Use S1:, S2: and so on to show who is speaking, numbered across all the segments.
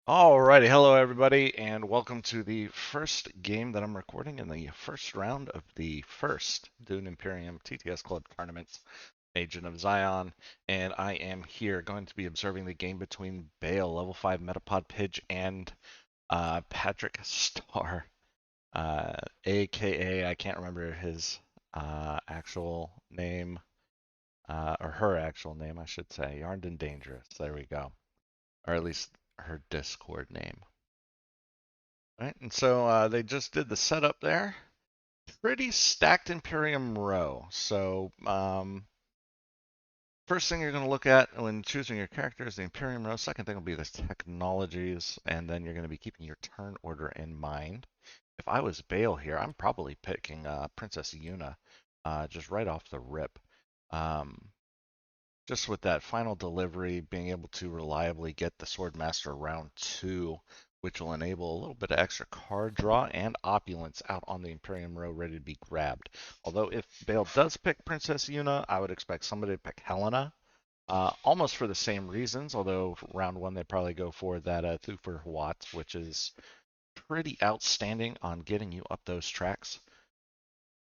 S1: Alrighty, hello everybody, and welcome to the first game that I'm recording in the first round of the first Dune Imperium TTS Club tournament, Agent of Zion, and I am here going to be observing the game between Bale, level 5 Metapod Pidge, and Patrick Starr, aka I can't remember his actual name, or her actual name, I should say, Yarned and Dangerous. There we go, or at least her Discord name. Right, and so they just did the setup there. Pretty stacked Imperium row. So first thing you're going to look at when choosing your character is the Imperium row. Second thing will be the technologies, and then you're going to be keeping your turn order in mind. If I was Bale here, I'm probably picking Princess Yuna, just right off the rip. Um, just with that final delivery, being able to reliably get the Swordmaster round two, which will enable a little bit of extra card draw and opulence out on the Imperium row ready to be grabbed. Although if Bale does pick Princess Yuna, I would expect somebody to pick Helena, almost for the same reasons, although round one they probably go for that Thufir Watts, which is pretty outstanding on getting you up those tracks.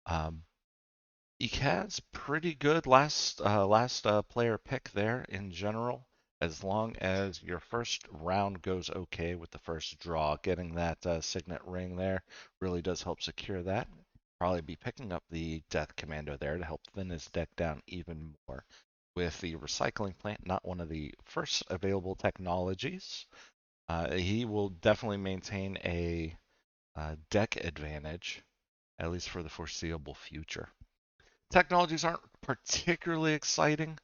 S1: Um, Ekad's pretty good last player pick there in general, as long as your first round goes okay with the first draw. Getting that signet ring there really does help secure that. Probably be picking up the Death Commando there to help thin his deck down even more. With the recycling plant not one of the first available technologies, he will definitely maintain a deck advantage, at least for the foreseeable future. Technologies aren't particularly exciting,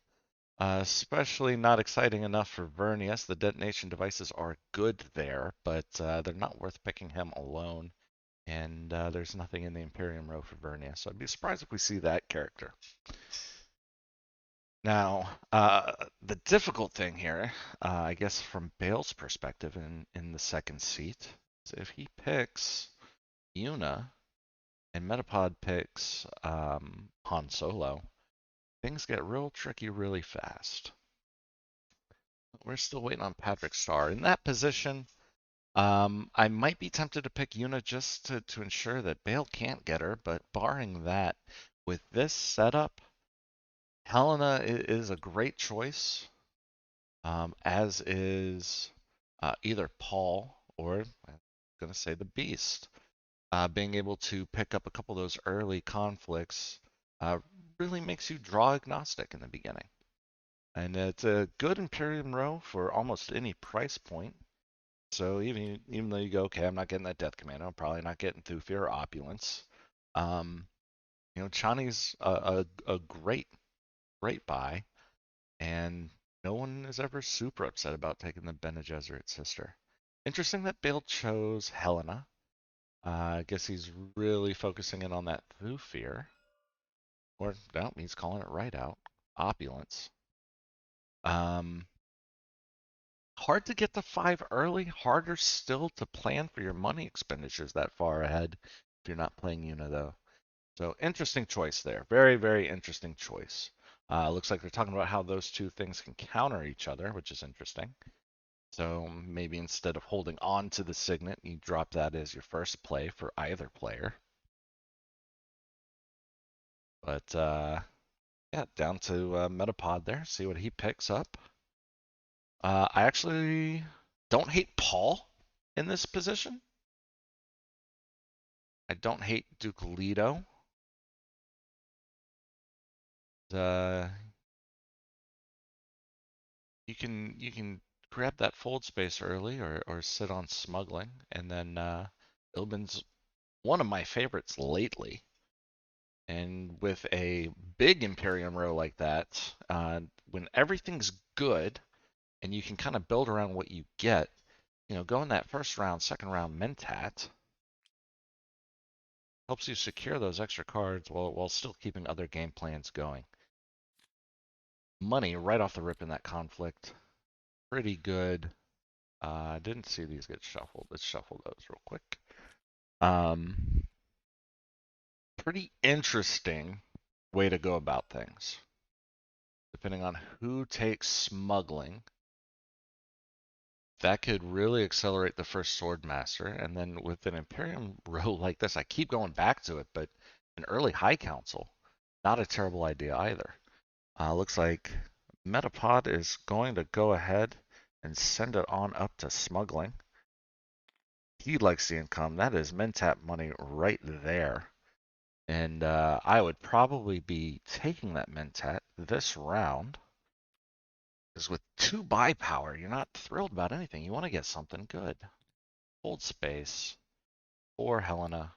S1: especially not exciting enough for Vernius. The detonation devices are good there, but they're not worth picking him alone. And there's nothing in the Imperium row for Vernius, so I'd be surprised if we see that character. Now, the difficult thing here, I guess from Bale's perspective in the second seat, is if he picks Yuna and Metapod picks Han Solo, things get real tricky really fast. We're still waiting on Patrick Starr. In that position, I might be tempted to pick Yuna just to ensure that Bale can't get her, but barring that, with this setup, Helena is a great choice, as is either Paul or I'm going to say the Beast. Being able to pick up a couple of those early conflicts uh, really makes you draw agnostic in the beginning. And it's a good Imperium row for almost any price point. So even though you go, okay, I'm not getting that Death Commando, I'm probably not getting Thufir or Opulence. Um, Chani's a great buy, and no one is ever super upset about taking the Bene Gesserit sister. Interesting that Bale chose Helena. I guess he's really focusing in on that Thufir, or no, he's calling it right out, Opulence. Um, Hard to get to 5 early, harder still to plan for your money expenditures that far ahead if you're not playing Una, though. So, interesting choice there. Very, very interesting choice. Looks like they're talking about how those two things can counter each other, which is interesting. So, maybe instead of holding on to the signet, you drop that as your first play for either player. But, yeah, down to Metapod there, see what he picks up. I actually don't hate Paul in this position. I don't hate Duke Leto. Uh, you can grab that fold space early or sit on smuggling, and then Ilbin's one of my favorites lately. And with a big Imperium row like that, when everything's good and you can kind of build around what you get, going that first round, second round Mentat helps you secure those extra cards while still keeping other game plans going. Money right off the rip in that conflict. Pretty good. I didn't see these get shuffled. Let's shuffle those real quick. Um, Pretty interesting way to go about things. Depending on who takes smuggling, That could really accelerate the first Sword Master, and then with an Imperium row like this, I keep going back to it, but an early High Council, not a terrible idea either. Looks like Metapod is going to go ahead and send it on up to smuggling. He likes the income. That is Mentap money right there. And I would probably be taking that Mentat this round. Because with 2 buy power, you're not thrilled about anything. You want to get something good. Hold space for Helena,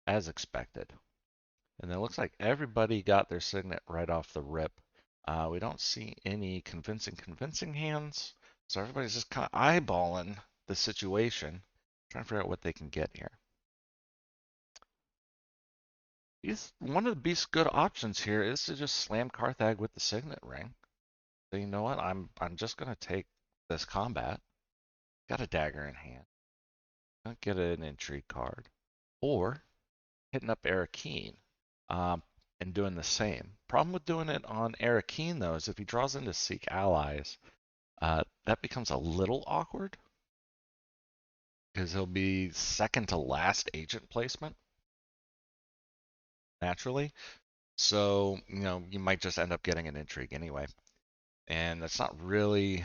S1: as expected. And then it looks like everybody got their signet right off the rip. We don't see any convincing hands. So everybody's just kind of eyeballing the situation, trying to figure out what they can get here. One of the beast's good options here is to just slam Carthag with the signet ring. So you know what? I'm just gonna take this combat. Got a dagger in hand. Gonna get an intrigue card. Or hitting up Arakeen, um, and doing the same. Problem with doing it on Arakeen though is if he draws in to seek allies, that becomes a little awkward because he'll be second to last agent placement naturally. So, you might just end up getting an intrigue anyway. And that's not really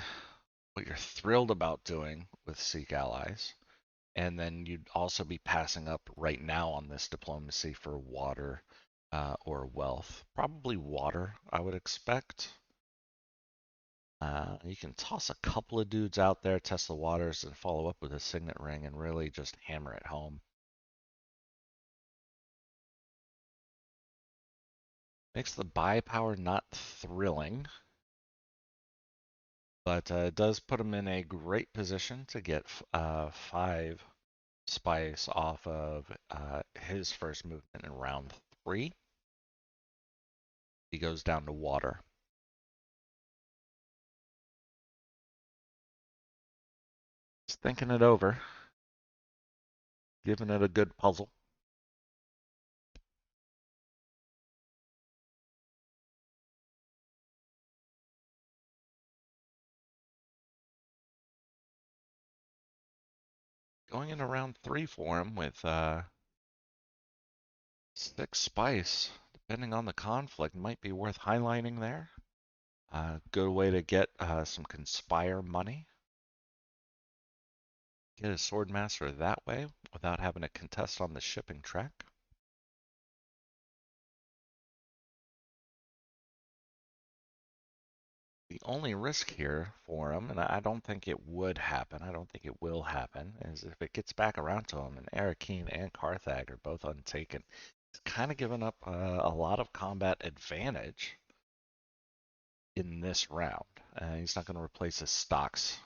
S1: what you're thrilled about doing with Seek Allies. And then you'd also be passing up right now on this diplomacy for water or wealth. Probably water, I would expect. You can toss a couple of dudes out there, test the waters, and follow up with a signet ring and really just hammer it home. Makes the buy power not thrilling, but it does put him in a great position to get 5 spice off of his first movement in round 3. He goes down to water. Just thinking it over, giving it a good puzzle. Going into round 3 for him with 6 spice, depending on the conflict, might be worth highlighting there. Good way to get some conspire money. Get a sword master that way without having to contest on the shipping track. The only risk here for him, and I don't think it would happen, I don't think it will happen, is if it gets back around to him and Arakeen and Carthag are both untaken, he's kind of given up a lot of combat advantage in this round. He's not going to replace his stocks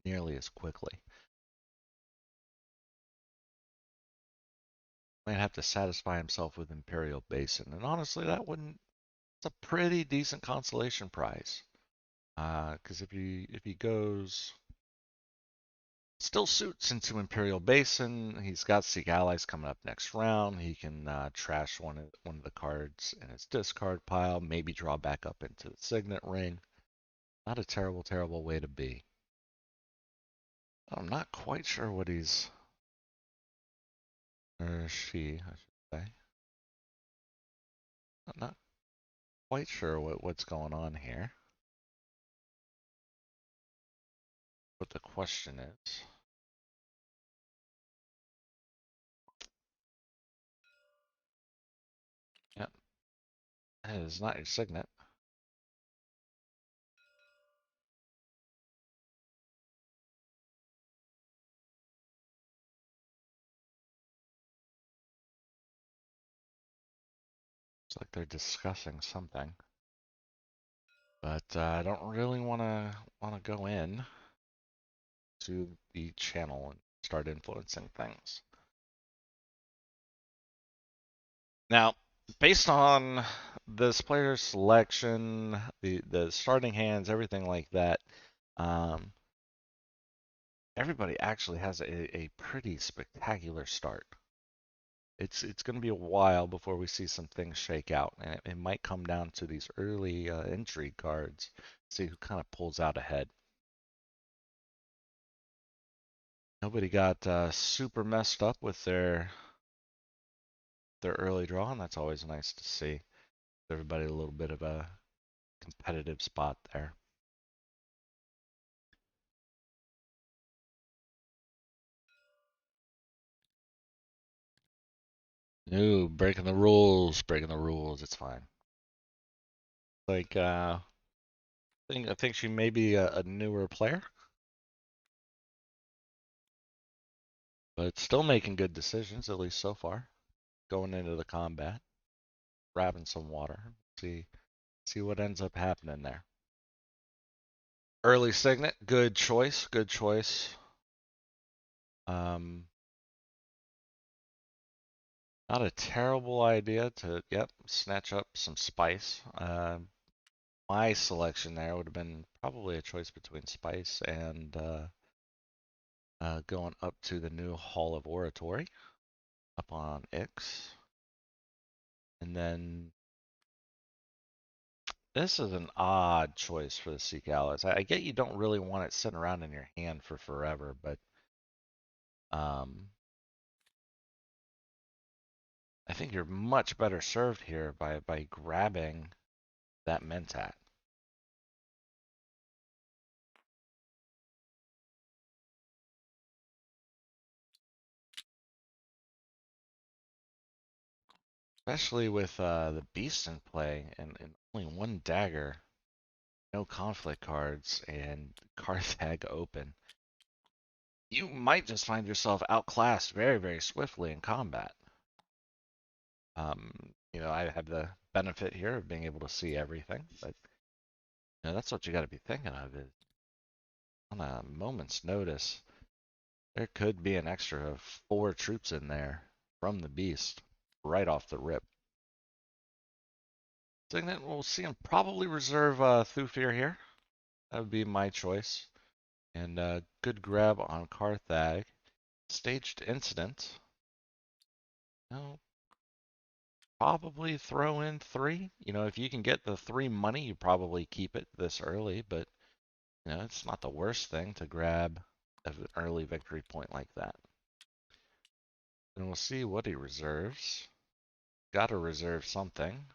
S1: nearly as quickly. Might have to satisfy himself with Imperial Basin, and honestly, it's a pretty decent consolation prize. Because if he goes still suits into Imperial Basin, he's got Seek Allies coming up next round. He can trash one of the cards in his discard pile, maybe draw back up into the Signet Ring. Not a terrible way to be. I'm not quite sure what he's, or she, I should say. I'm not quite sure what's going on here. What the question is. Yep, that is not your signet. Looks like they're discussing something. But I don't really want to go in to the channel and start influencing things. Now, based on this player's selection, the starting hands, everything like that, um, everybody actually has a pretty spectacular start. It's going to be a while before we see some things shake out, and it might come down to these early intrigue cards, see who kind of pulls out ahead. Nobody got super messed up with their early draw, and that's always nice to see. Everybody a little bit of a competitive spot there. No, breaking the rules, breaking the rules. It's fine. Like, I think she may be a newer player, but still making good decisions, at least so far. Going into the combat, grabbing some water. See what ends up happening there. Early Signet, good choice, good choice. Um, Not a terrible idea to, yep, snatch up some spice. My selection there would have been probably a choice between spice and going up to the new Hall of Oratory up on Ix. And then this is an odd choice for the Seek Allies. I get you don't really want it sitting around in your hand for forever, but um, I think you're much better served here by grabbing that Mentat. Especially with the Beast in play and only one dagger, no conflict cards, and Carthag open. You might just find yourself outclassed very, very swiftly in combat. I have the benefit here of being able to see everything, but that's what you got to be thinking of is on a moment's notice, there could be an extra 4 troops in there from the Beast right off the rip. Signet, we'll see him probably reserve Thufir here. That would be my choice. And good grab on Carthag. Staged incident. No, probably throw in 3. If you can get the 3 money, you probably keep it this early, but it's not the worst thing to grab an early victory point like that. And we'll see what he reserves. Gotta reserve something.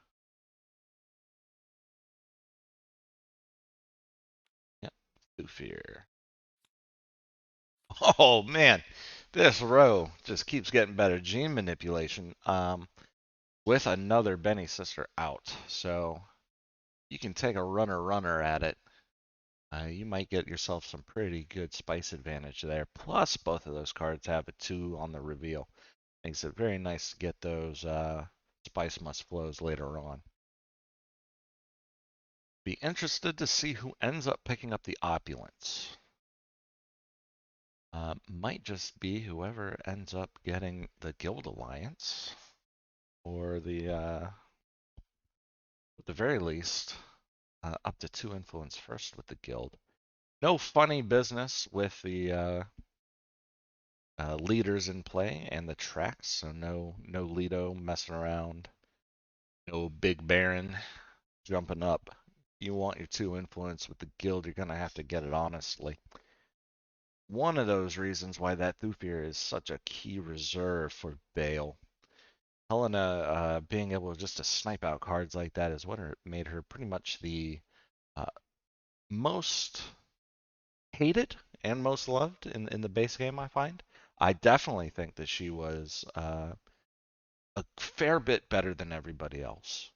S1: Yep, Thufir. Oh man, this row just keeps getting better. Gene manipulation. With another Benny sister out, so you can take a runner at it. You might get yourself some pretty good spice advantage there. Plus, both of those cards have a 2 on the reveal. Makes it very nice to get those spice must flows later on. Be interested to see who ends up picking up the opulence. Might just be whoever ends up getting the Guild Alliance, or at the very least, up to 2 influence first with the Guild. No funny business with the leaders in play and the tracks, so no Lido messing around, no Big Baron jumping up. You want your 2 influence with the Guild, you're gonna have to get it honestly. One of those reasons why that Thufir is such a key reserve for Bale. Helena being able just to snipe out cards like that is what made her pretty much the uh, most hated and most loved in the base game, I find. I definitely think that she was a fair bit better than everybody else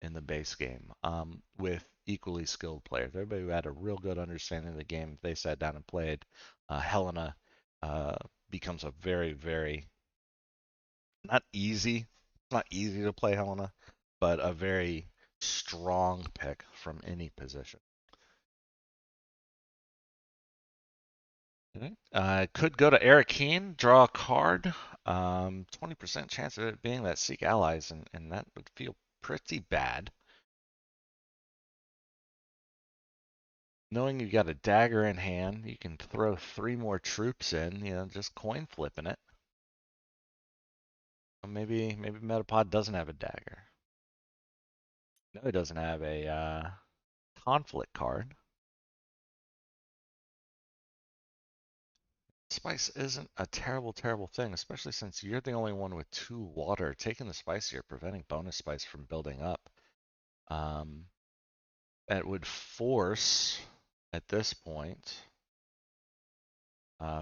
S1: in the base game, with equally skilled players. Everybody who had a real good understanding of the game, if they sat down and played, Helena uh, becomes a very, very not easy, not easy to play Helena, but a very strong pick from any position. Could go to Eric Keen, draw a card. 20% chance of it being that Seek Allies, and that would feel pretty bad. Knowing you got a dagger in hand, you can throw 3 more troops in, just coin flipping it. Maybe Metapod doesn't have a dagger. No, he doesn't have a conflict card. spice isn't a terrible thing, especially since you're the only one with 2 water. Taking the spice here, preventing bonus spice from building up. Um, that would force, at this point,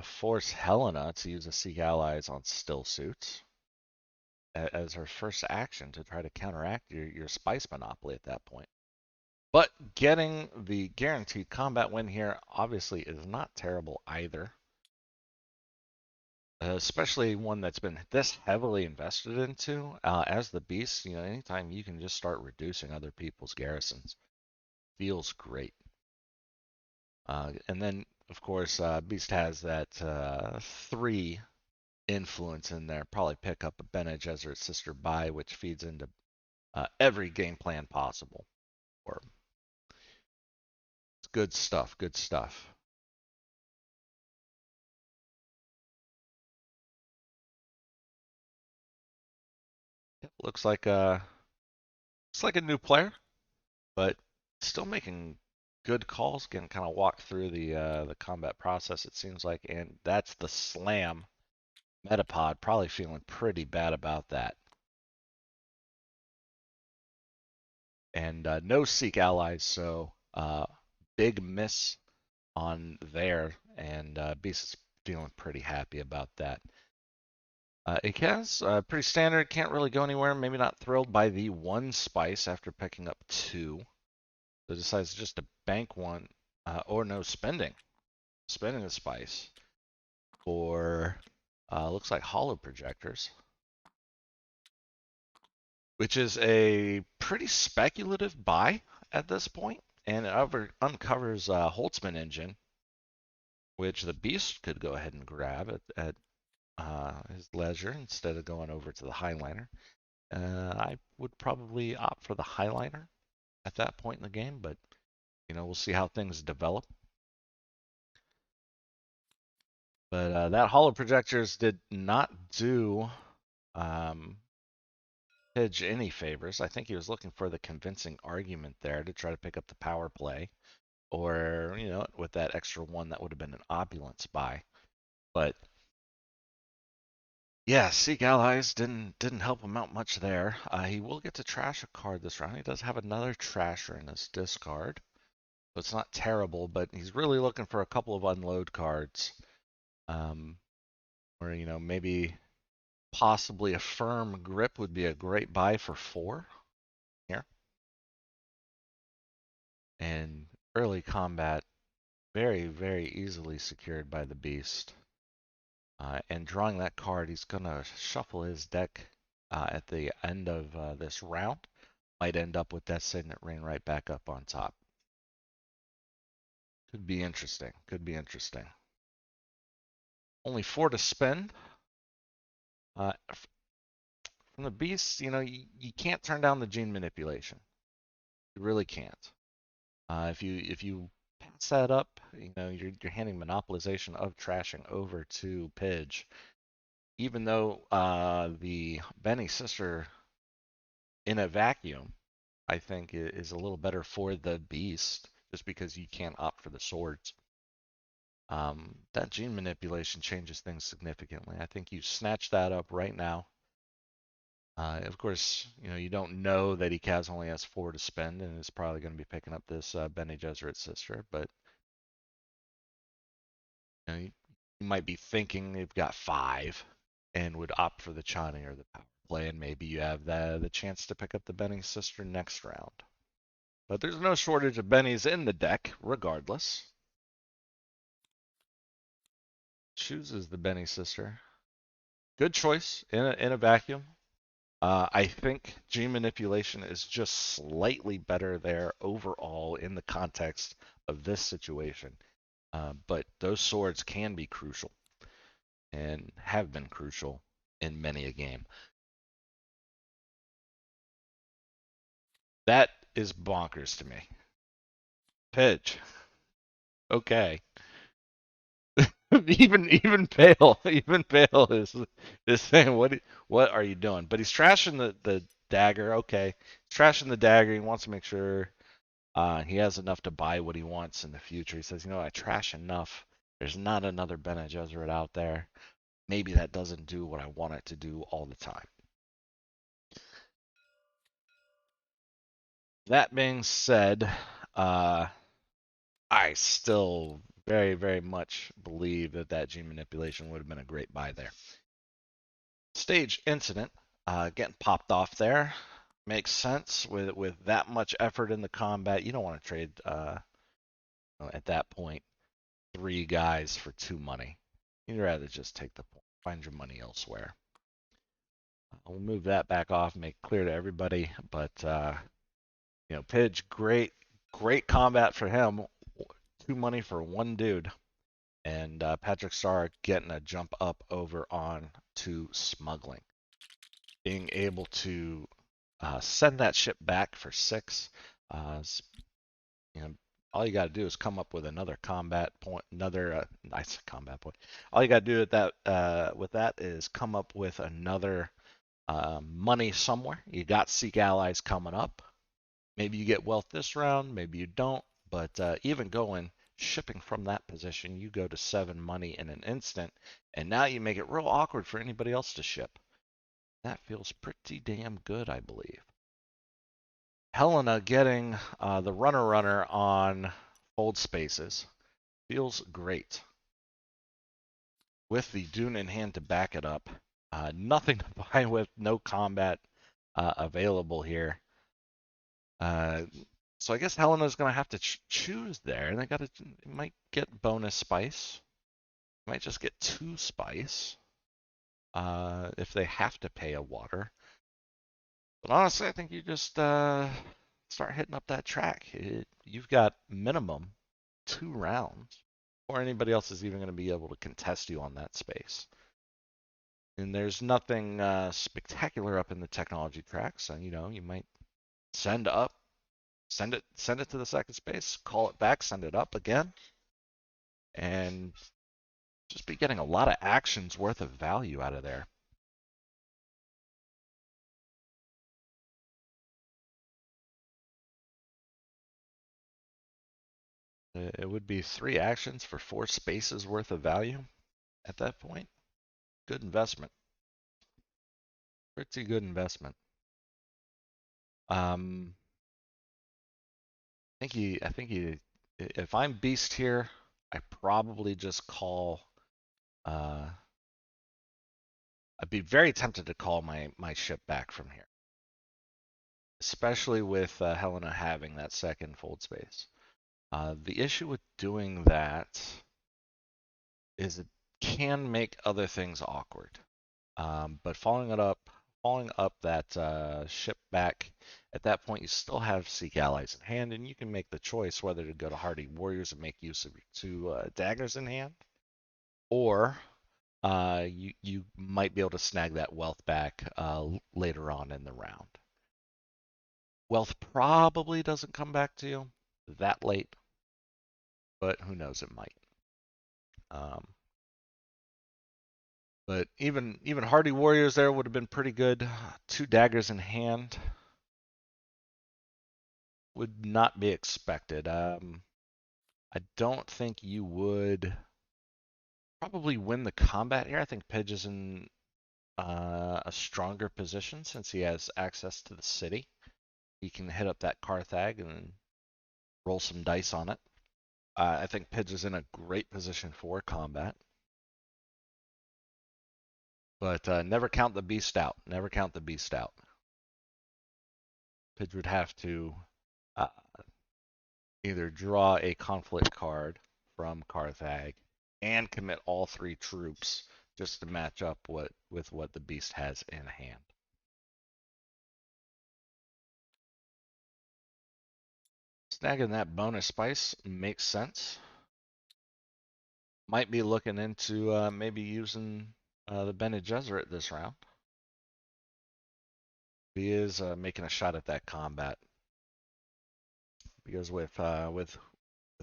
S1: force Helena to use a Seek Allies on Still Suits as her first action to try to counteract your spice monopoly at that point. But getting the guaranteed combat win here obviously is not terrible either. Especially one that's been this heavily invested into. As the beast, anytime you can just start reducing other people's garrisons, feels great. And then, of course, Beast has that 3 influence in there. Probably pick up a Bene Gesserit's Sister Bai, which feeds into every game plan possible. Or it's good stuff. Good stuff. Looks like a new player, but still making good calls. Getting kind of walked through the combat process. It seems like, and that's the slam. Metapod probably feeling pretty bad about that. And no Seek allies, so big miss on there, and Beast is feeling pretty happy about that. Ikaz, pretty standard, can't really go anywhere. Maybe not thrilled by the 1 spice after picking up 2. So decides just to bank 1, or no, spending the spice for looks like hollow projectors, which is a pretty speculative buy at this point, and it uncovers Holtzman engine, which the Beast could go ahead and grab at his leisure instead of going over to the Highliner. I would probably opt for the Highliner at that point in the game, but we'll see how things develop. But that hollow projectors did not do um, Pidge any favors. I think he was looking for the convincing argument there to try to pick up the power play, or with that extra 1, that would have been an opulence buy. But yeah, Seek Allies didn't help him out much there. He will get to trash a card this round. He does have another Trasher in his discard, so it's not terrible. But he's really looking for a couple of unload cards, where maybe possibly a Firm Grip would be a great buy for 4 here. And early combat, very easily secured by the Beast. And drawing that card, he's going to shuffle his deck at the end of this round. Might end up with that Signet Ring right back up on top. Could be interesting. Could be interesting. Only 4 to spend. From the Beast, you can't turn down the gene manipulation. You really can't. If you pass that up, you're handing monopolization of trashing over to Pidge. Even though the Benny sister in a vacuum, I think is a little better for the Beast, just because you can't opt for the swords. That gene manipulation changes things significantly. I think you snatch that up right now. Of course, you don't know that Ikaz only has 4 to spend and is probably going to be picking up this Bene Gesserit sister, but you might be thinking they've got 5 and would opt for the Chani or the power play, and maybe you have the chance to pick up the Benny sister next round. But there's no shortage of Bennies in the deck, regardless. Chooses the Benny sister. Good choice in a vacuum. I think gene manipulation is just slightly better there overall in the context of this situation. But those swords can be crucial and have been crucial in many a game. That is bonkers to me. Pitch. Okay. Even Pale is saying what are you doing? But he's trashing the dagger. Okay, he's trashing the dagger. He wants to make sure he has enough to buy what he wants in the future. He says, I trash enough There's not another Bene Gesserit out there. Maybe that doesn't do what I want it to do all the time. That being said, I still very, very much believe that that gene manipulation would have been a great buy there. Stage incident, getting popped off there makes sense with that much effort in the combat. You don't want to trade at that point 3 guys for 2 money. You'd rather just take the point, find your money elsewhere. We'll move that back off, make it clear to everybody. But Pidge, great combat for him. 2 money for 1 dude. And Patrick Starr getting a jump up over on to smuggling. Being able to send that ship back for 6. You know, all you got to do is come up with another combat point, another nice combat point. All you got to do with that is come up with another money somewhere. You got Seek Allies coming up. Maybe you get wealth this round, maybe you don't. But even shipping from that position, you go to 7 money in an instant, and now you make it real awkward for anybody else to ship. That feels pretty damn good, I believe. Helena getting the runner on fold spaces feels great. With the Dune in hand to back it up, nothing to buy with, no combat available here. So I guess Helena's going to have to choose there, and they might get bonus spice. Might just get 2 spice if they have to pay a water. But honestly, I think you just start hitting up that track. You've got minimum 2 rounds before anybody else is even going to be able to contest you on that space. And there's nothing spectacular up in the technology track, so you might send up, send it to the second space, call it back, send it up again, and just be getting a lot of actions worth of value out of there. It would be 3 actions for 4 spaces worth of value at that point. Good investment. Pretty good investment. I think if I'm beast here, I probably just call. I'd be very tempted to call my ship back from here, especially with Helena having that second fold space. The issue with doing that is it can make other things awkward. But following up that ship back, at that point you still have Seek Allies in hand, and you can make the choice whether to go to Hardy Warriors and make use of your 2 daggers in hand, or you might be able to snag that wealth back later on in the round. Wealth probably doesn't come back to you that late, but who knows, it might. Um, but even Hardy Warriors there would have been pretty good. 2 daggers in hand would not be expected. I don't think you would probably win the combat here. I think Pidge is in a stronger position since he has access to the city. He can hit up that Carthag and roll some dice on it. I think Pidge is in a great position for combat. But never count the beast out. Never count the beast out. Pidge would have to uh, either draw a conflict card from Carthag and commit all 3 troops just to match up with what the beast has in hand. Snagging that bonus spice makes sense. Might be looking into maybe using the Bene Gesserit this round. He is making a shot at that combat because with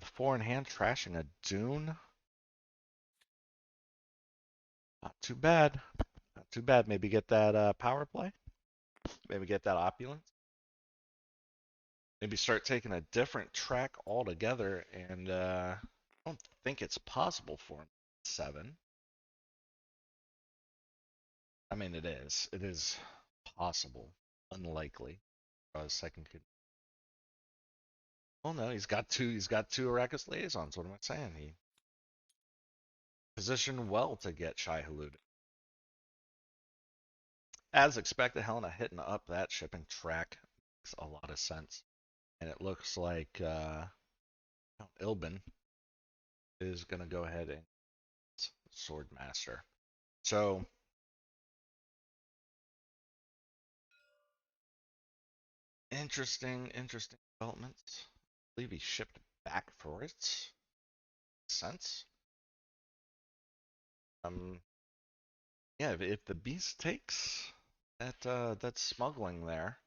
S1: 4 in hand, trashing a Dune, not too bad. Not too bad. Maybe get that power play. Maybe get that opulence. Maybe start taking a different track altogether and don't think it's possible for him. 7. I mean, it is. It is possible. Unlikely. Second could. Oh no, he's got two. He's got two Arrakis liaisons. What am I saying? He positioned well to get Shai Hulud. As expected, Helena hitting up that shipping track makes a lot of sense, and it looks like Ilbin is going to go ahead and Swordmaster. So interesting developments. I believe he shipped back for its sense. Um, yeah, if the beast takes that smuggling there,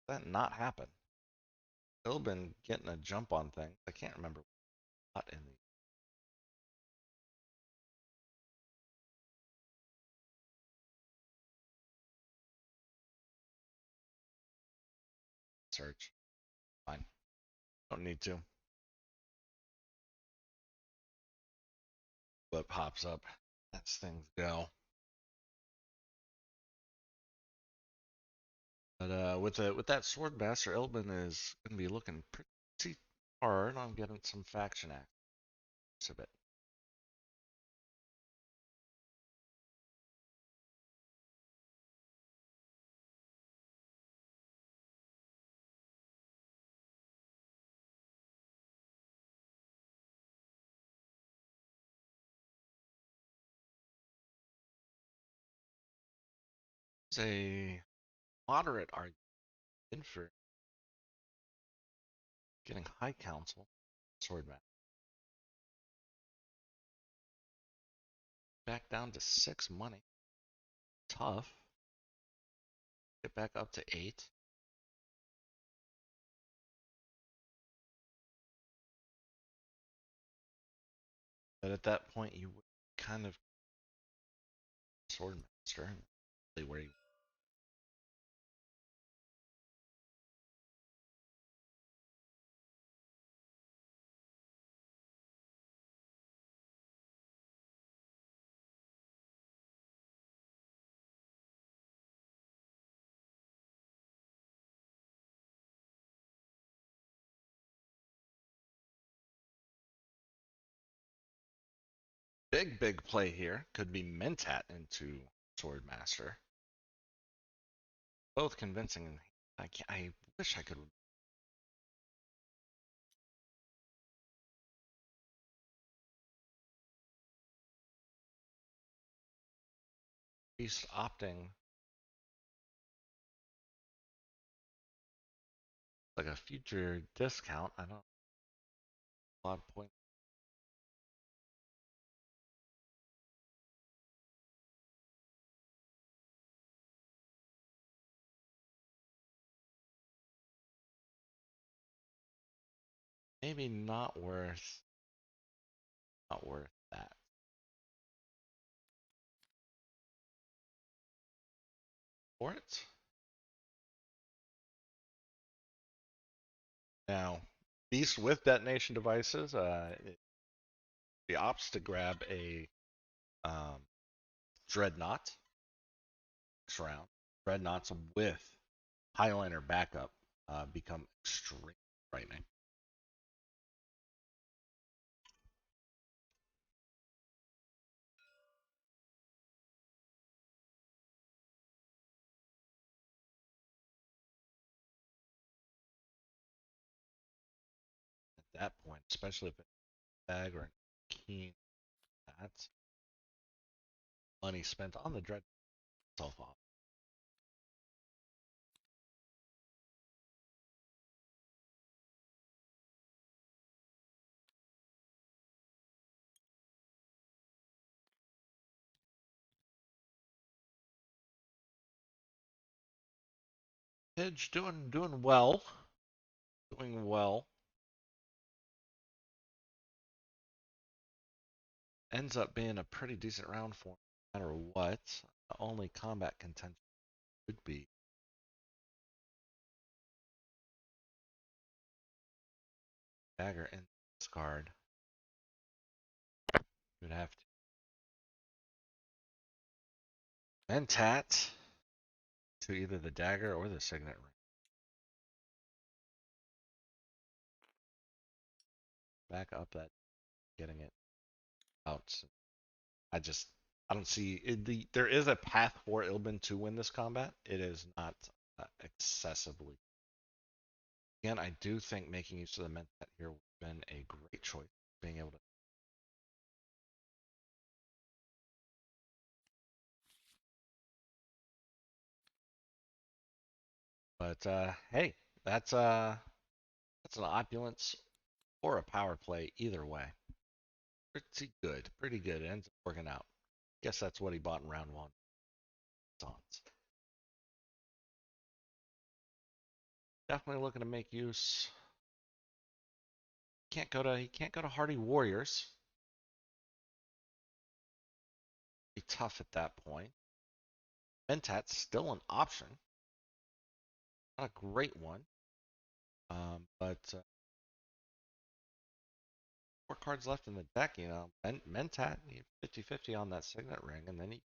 S1: that not happen. Ilbin getting a jump on things. I can't remember what in the search. Fine, don't need to. What pops up as things go. But with that Swordmaster, Ilbin is gonna be looking pretty hard on getting some faction acts of it. There's a moderate argument for getting High Council Swordmaster back down to 6 money. Tough. Get back up to 8. But at that point, you would kind of Swordmaster and really where you. Big play here could be Mentat into Swordmaster. Both convincing, and I wish I could. He's opting like a future discount. I don't. A lot of points. Maybe not worth that. For it. Now, Beast with detonation devices, he opts to grab a um, Dreadnought next round. Dreadnoughts with Highliner backup become extremely frightening. At that point, especially if it's a bag or a keen, that's money spent on the Dreadnought itself off. Pidge doing well. Doing well. Ends up being a pretty decent round for him, no matter what. The only combat contention would be dagger in this card. You would have to Mentat to either the dagger or the signet ring. Back up that, getting it out. I just, I don't see it, there is a path for Ilbin to win this combat. It is not excessively. Again, I do think making use of the Mentat here would have been a great choice. Being able to, but hey, that's an opulence or a power play either way. Pretty good, pretty good. It ends up working out. Guess that's what he bought in round one. Songs. Definitely looking to make use. He can't go to Hardy Warriors. Be tough at that point. Mentat's still an option. Not a great one. But four cards left in the deck, you know. Mentat, 50-50 on that signet ring, and then he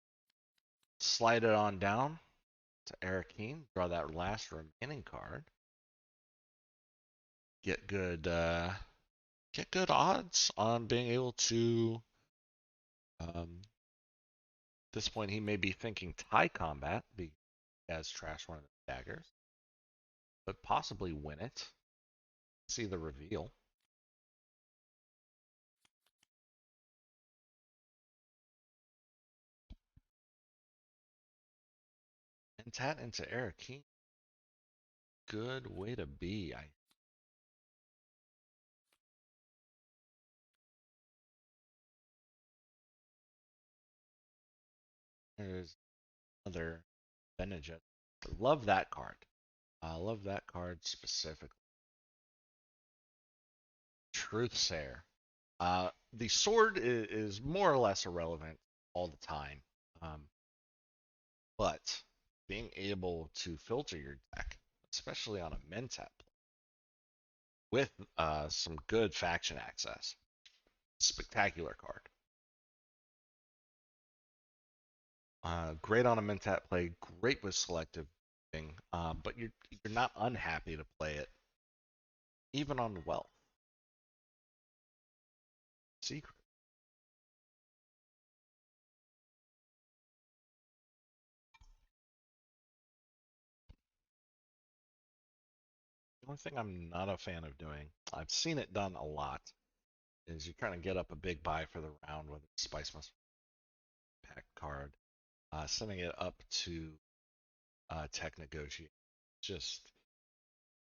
S1: slide it on down to Arakeen, draw that last remaining card. Get good get good odds on being able to this point he may be thinking tie combat because he has trashed one of the daggers, but possibly win it. See the reveal. Mentat into Arakeen. Good way to be. There's another Benedict. Love that card. I love that card specifically. Truthsayer. The sword is more or less irrelevant all the time, um, but being able to filter your deck, especially on a Mentat with some good faction access, spectacular card. Great on a Mentat play, great with selective thing, but you're not unhappy to play it even on wealth. Secret. The only thing I'm not a fan of doing, I've seen it done a lot, is you're trying to get up a big buy for the round with a Spice Must Pack card, sending it up to tech negotiate. Just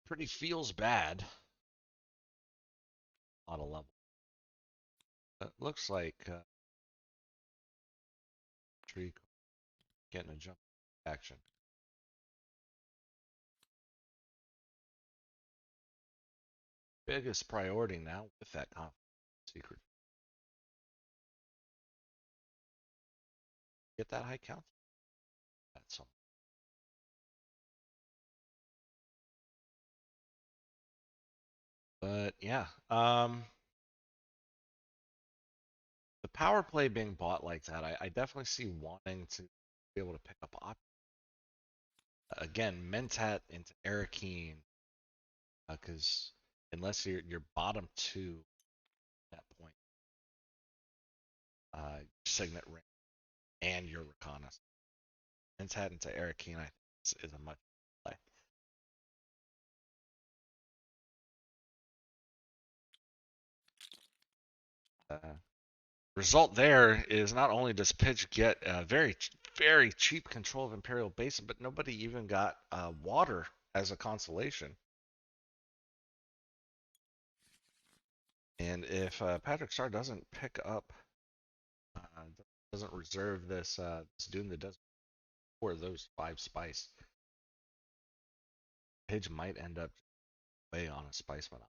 S1: pretty feels bad on a level. It looks like Tree getting a jump action. Biggest priority now with that confidence secret. Get that high count. That's all. But yeah, the power play being bought like that, I definitely see wanting to be able to pick up again Mentat into Arakeen, because unless you're bottom two at that point, Signet Ring and your Reconnaissance. Mentat into Arakeen, I think is a much play. Uh, Result there is not only does Pitch get very cheap control of Imperial Basin, but nobody even got water as a consolation. And if Patrick Star doesn't pick up, uh, doesn't reserve this Dune that does for those 5 spice, Pidge might end up way on a spice monopoly.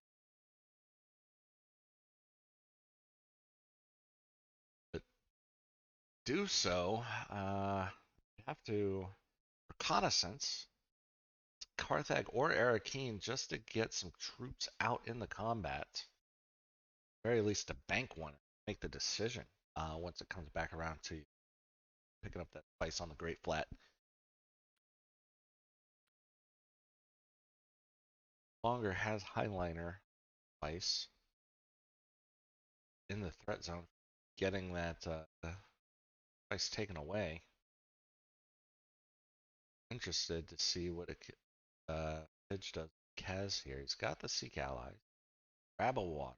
S1: But do so, have to reconnaissance Carthag or Arakeen just to get some troops out in the combat. very least to bank one, make the decision once it comes back around to picking up that spice on the Great Flat. Longer has Highliner spice in the threat zone, getting that spice taken away. Interested to see what Pidge does. Kaz here. He's got the Seek Allies. Grab a water.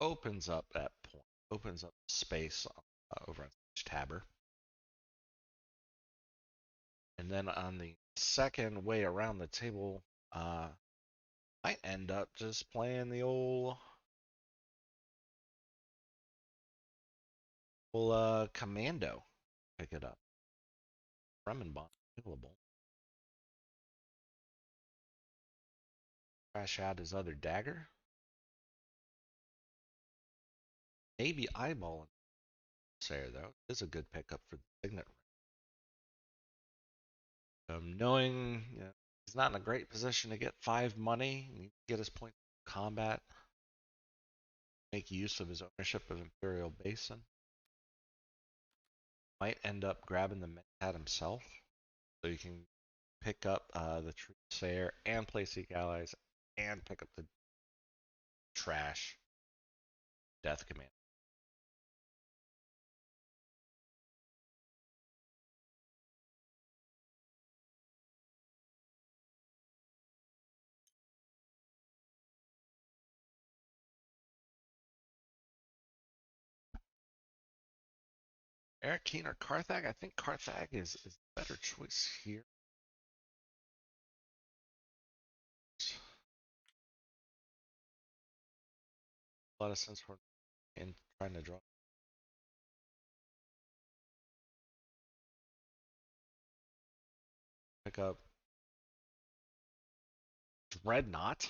S1: Opens up that point. Opens up space over on Tabber. And then on the second way around the table, might end up just playing the old commando. Pick it up. Fremen bond available. Crash out his other dagger. Maybe eyeballing Sayer though. It is a good pickup for the signet. Knowing he's not in a great position to get 5 money, and get his point of combat, make use of his ownership of Imperial Basin. Might end up grabbing the Mentat himself, so you can pick up the True Sayer and play Seek Allies and pick up the trash Death Command. Eric Keen or Carthag? I think Carthag is the better choice here. A lot of sense for in trying to draw. Pick up Dreadnought.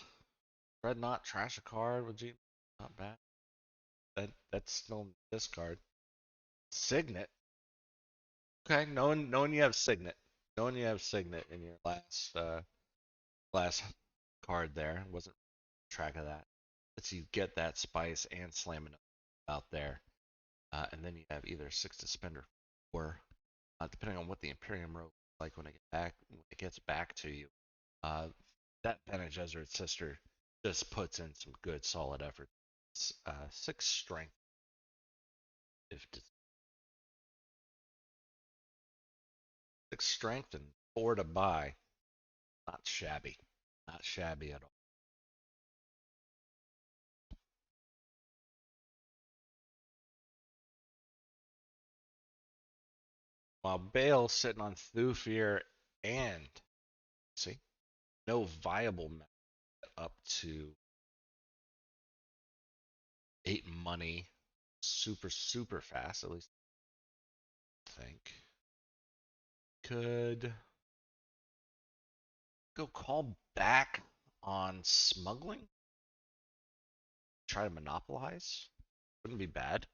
S1: Dreadnought, trash a card with G. Not bad. That's still discard. Signet. Okay, knowing you have Signet. Knowing you have Signet in your last card there. Wasn't track of that. Lets you get that spice and slam it out there. And then you have either 6 to spend or depending on what the Imperium row like when it gets back to you. Uh, that Bene Gesserit sister just puts in some good solid effort. 6 strength if 6 strength and 4 to buy. Not shabby. Not shabby at all. While Bale's sitting on Thufir and see no viable method up to 8 money super fast, at least I think. Could go call back on smuggling. Try to monopolize. Wouldn't be bad.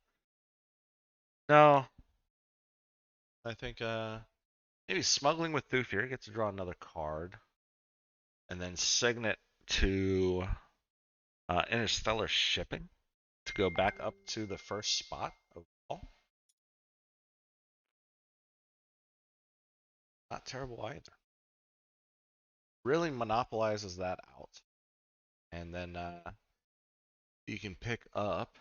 S1: No, I think maybe smuggling with Thufir gets to draw another card, and then Signet to Interstellar Shipping to go back up to the first spot overall. Not terrible either. Really monopolizes that out, and then you can pick up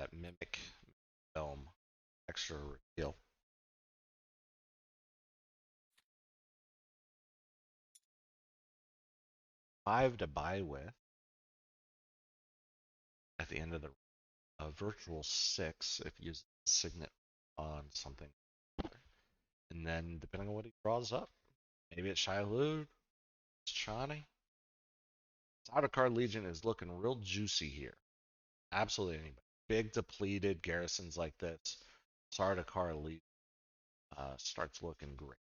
S1: that Mimic film extra reveal. 5 to buy with at the end of the virtual 6 if you use Signet on something. And then depending on what he draws up, maybe it's Shiloh, it's Chani. Sardaukar Legion is looking real juicy here. Absolutely anybody. Big depleted garrisons like this, Sardaukar Legion starts looking great.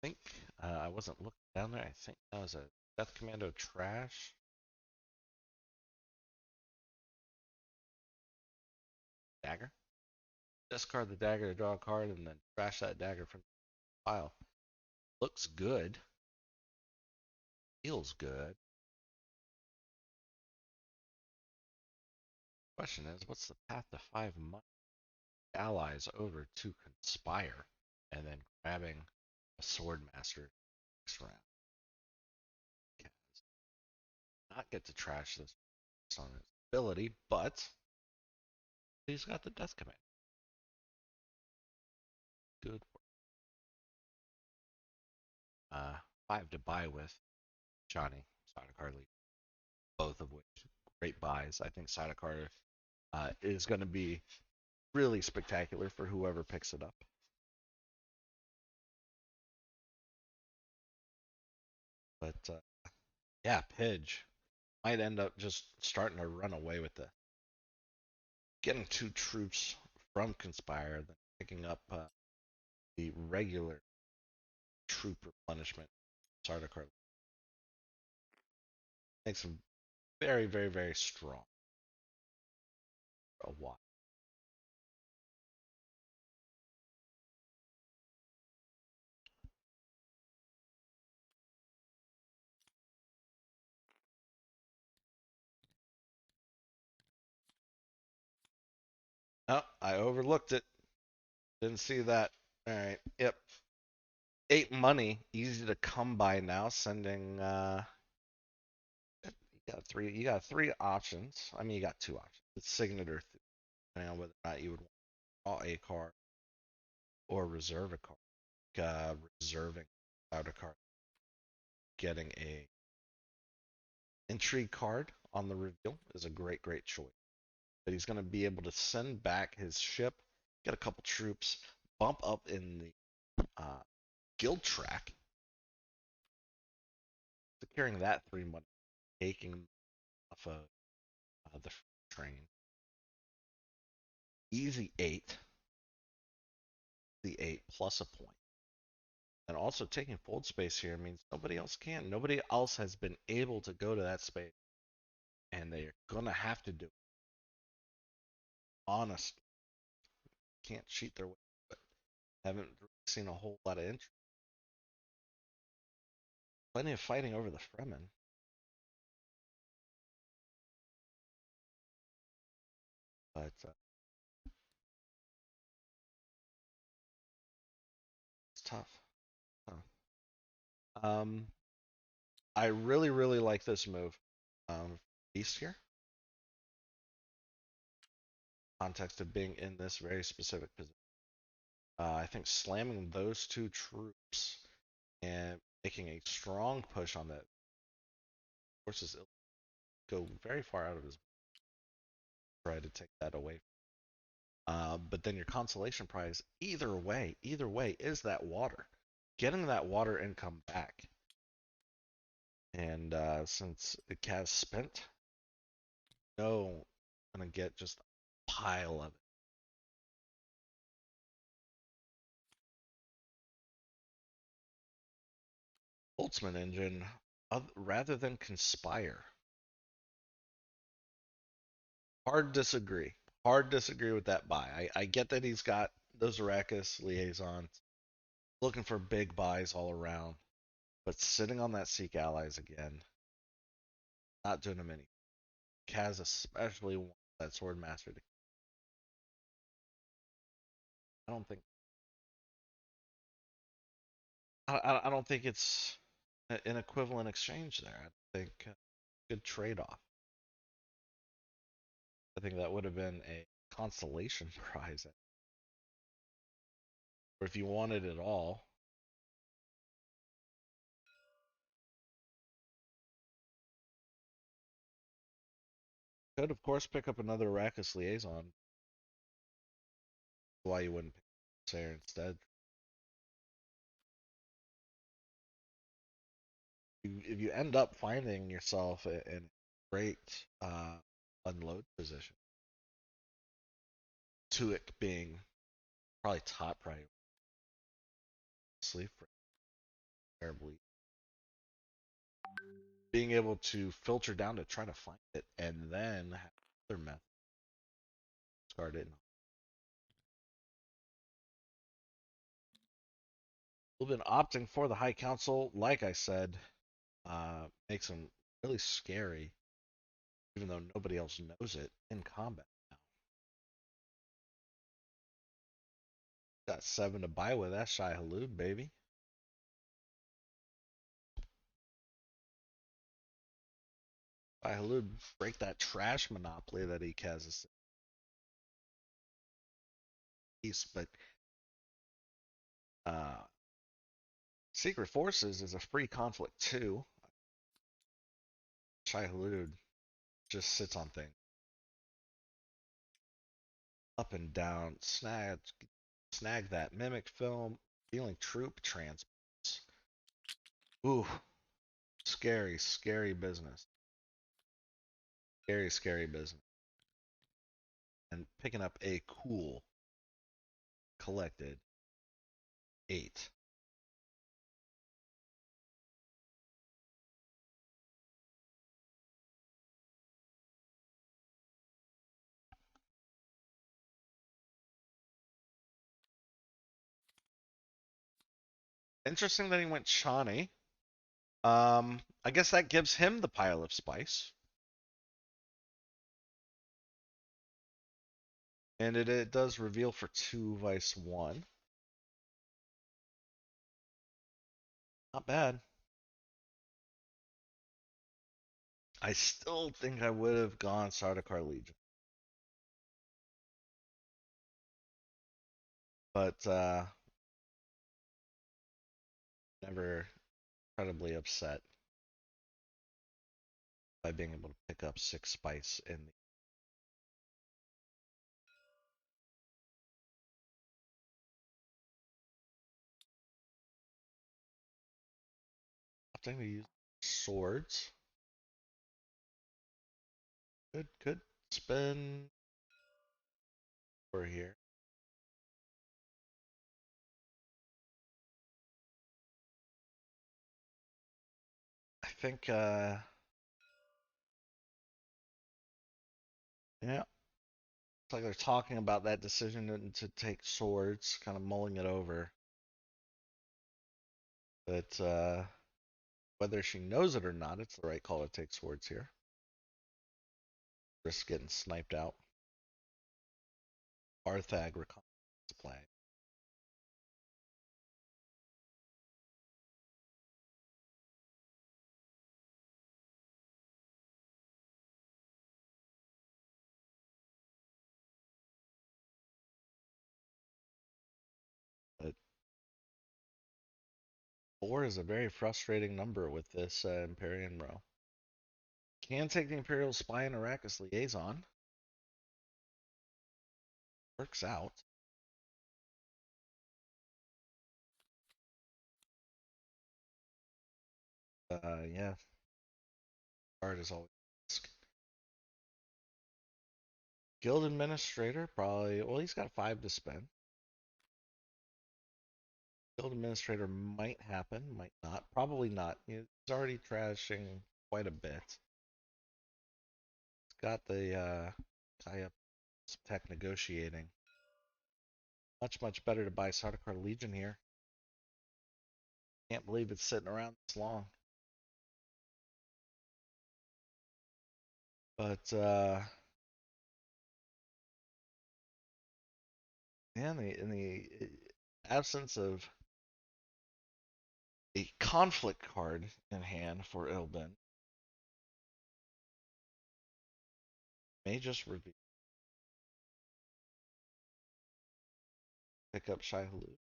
S1: I think I wasn't looking down there. I think that was a Death Commando trash. Dagger. Discard the dagger to draw a card and then trash that dagger from the pile. Looks good. Feels good. Question is, what's the path to 5 money allies over to conspire, and then grabbing a sword master next round? Not get to trash this on his ability, but he's got the death command. Good. Uh, 5 to buy with Johnny Sidecar Lee, both of which great buys. I think Sidecar is going to be really spectacular for whoever picks it up. But yeah, Pidge might end up just starting to run away with the getting 2 troops from Conspire, then picking up the regular troop replenishment. Sardaukar makes him very, very, very strong for a while. Oh, I overlooked it. Didn't see that. All right. Yep. 8 money, easy to come by now. Sending you got three. You got 3 options. I mean, you got 2 options. It's signature, depending on whether or not you would want to draw a card or reserve a card. Reserving out a card, getting a intrigue card on the reveal is a great, great choice. But he's going to be able to send back his ship, get a couple troops, bump up in the guild track, securing that 3 money, taking off of the train. Easy 8, the 8 plus a point. And also taking fold space here means nobody else can. Nobody else has been able to go to that space, and they're gonna have to do it. Honestly, can't cheat their way. But haven't seen a whole lot of interest. Plenty of fighting over the Fremen, but it's tough. Tough. Um, I really, really like this move. Beast here. Context of being in this very specific position. I think slamming those 2 troops and making a strong push on that forces go very far out of his try to take that away. But then your consolation prize, either way, is that water. Getting that water income back. And since the Cavs spent, no, gonna get just a pile of it. Boltzmann engine, rather than conspire. Hard disagree. Hard disagree with that buy. I get that he's got those Arrakis liaisons, looking for big buys all around, but sitting on that Seek allies again, not doing him any. Kaz especially wants that Sword Master to. I don't think. I don't think it's an equivalent exchange there. I think good trade off. I think that would have been a consolation prize. Or if you wanted it all, could of course pick up another Arrakis liaison. Why you wouldn't pick Sayer instead? If you end up finding yourself in a great unload position, Tuick being probably top priority, sleep for terribly, being able to filter down to try to find it and then have other methods start it. We've been opting for the High Council, like I said, makes him really scary, even though nobody else knows it in combat now. Got 7 to buy with that Shai Halud, baby. Shai Halud break that trash monopoly that he has. But uh, Secret Forces is a free conflict too. Shai Halud just sits on things up and down. Snag that mimic film. Dealing troop transports. Ooh, scary, scary business. Scary, scary business. And picking up a cool collected 8. Interesting that he went Shawnee. I guess that gives him the pile of spice. And it does reveal for 2 vice 1. Not bad. I still think I would have gone Sardaukar Legion. But never incredibly upset by being able to pick up 6 spice in the opting to use swords. Good spin for here. I think yeah, it's like they're talking about that decision to take swords, kind of mulling it over. But whether she knows it or not, it's the right call to take swords here. Risk getting sniped out. Arthag reconnaissance play. But 4 is a very frustrating number with this Imperium row. Can take the Imperial Spy and Arrakis Liaison. Works out. Yeah. Card is always Guild Administrator, probably. Well, he's got 5 to spend. Guild Administrator might happen, might not. Probably not. He's already trashing quite a bit. He's got the tie up some tech negotiating. Much, much better to buy Sardaukar Legion here. Can't believe it's sitting around this long. But yeah, in the absence of a conflict card in hand for Ilbin, may just reveal pick up Shai Halud.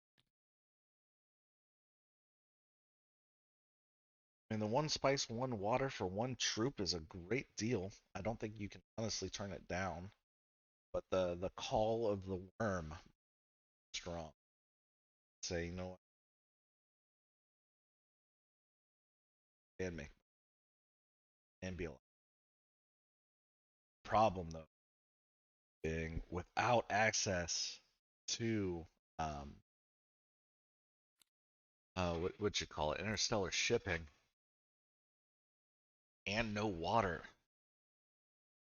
S1: I mean, the 1 spice, 1 water for 1 troop is a great deal. I don't think you can honestly turn it down. But the call of the worm, strong. Say, you know what? And make and be alive. Problem though, being without access to what you call it, interstellar shipping, and no water.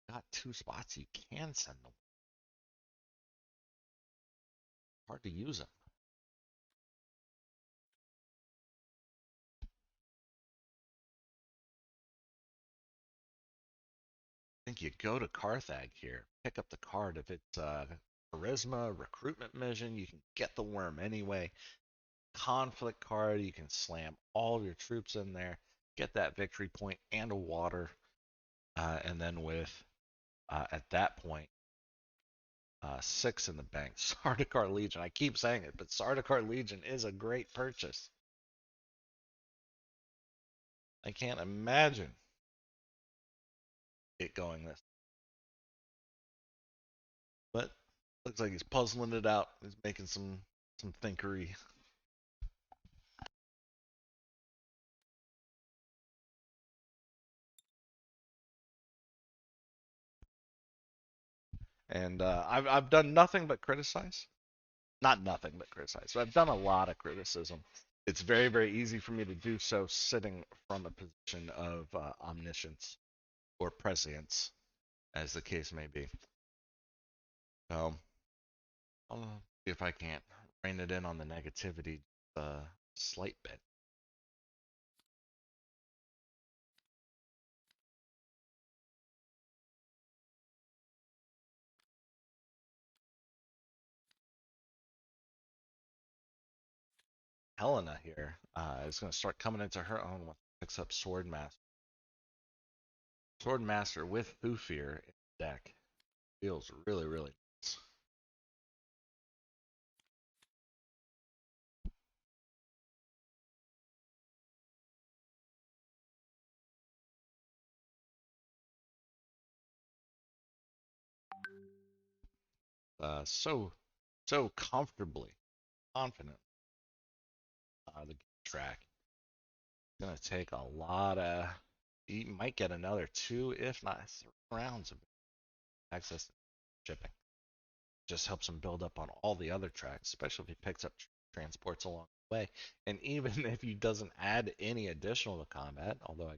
S1: Got 2 spots you can send them. Hard to use them. think you go to Carthag here, pick up the card. If it's charisma, recruitment mission, you can get the worm anyway. Conflict card, you can slam all of your troops in there, get that victory point and a water. And then with, at that point, 6 in the bank, Sardaukar Legion. I keep saying it, but Sardaukar Legion is a great purchase. I can't imagine it going this. But looks like he's puzzling it out. He's making some thinkery. And I've done nothing but criticize. Not nothing but criticize. But I've done a lot of criticism. It's very easy for me to do so sitting from a position of omniscience or prescience, as the case may be. So I'll see if I can't rein it in on the negativity a slight bit. Helena here is going to start coming into her own once she picks up Swordmaster. Swordmaster with Thufir in the deck feels really nice. So comfortably confident. The track is going to take a lot of. You might get another 2, if not 3 rounds of access to shipping. Just helps him build up on all the other tracks, especially if he picks up transports along the way. And even if he doesn't add any additional to combat, although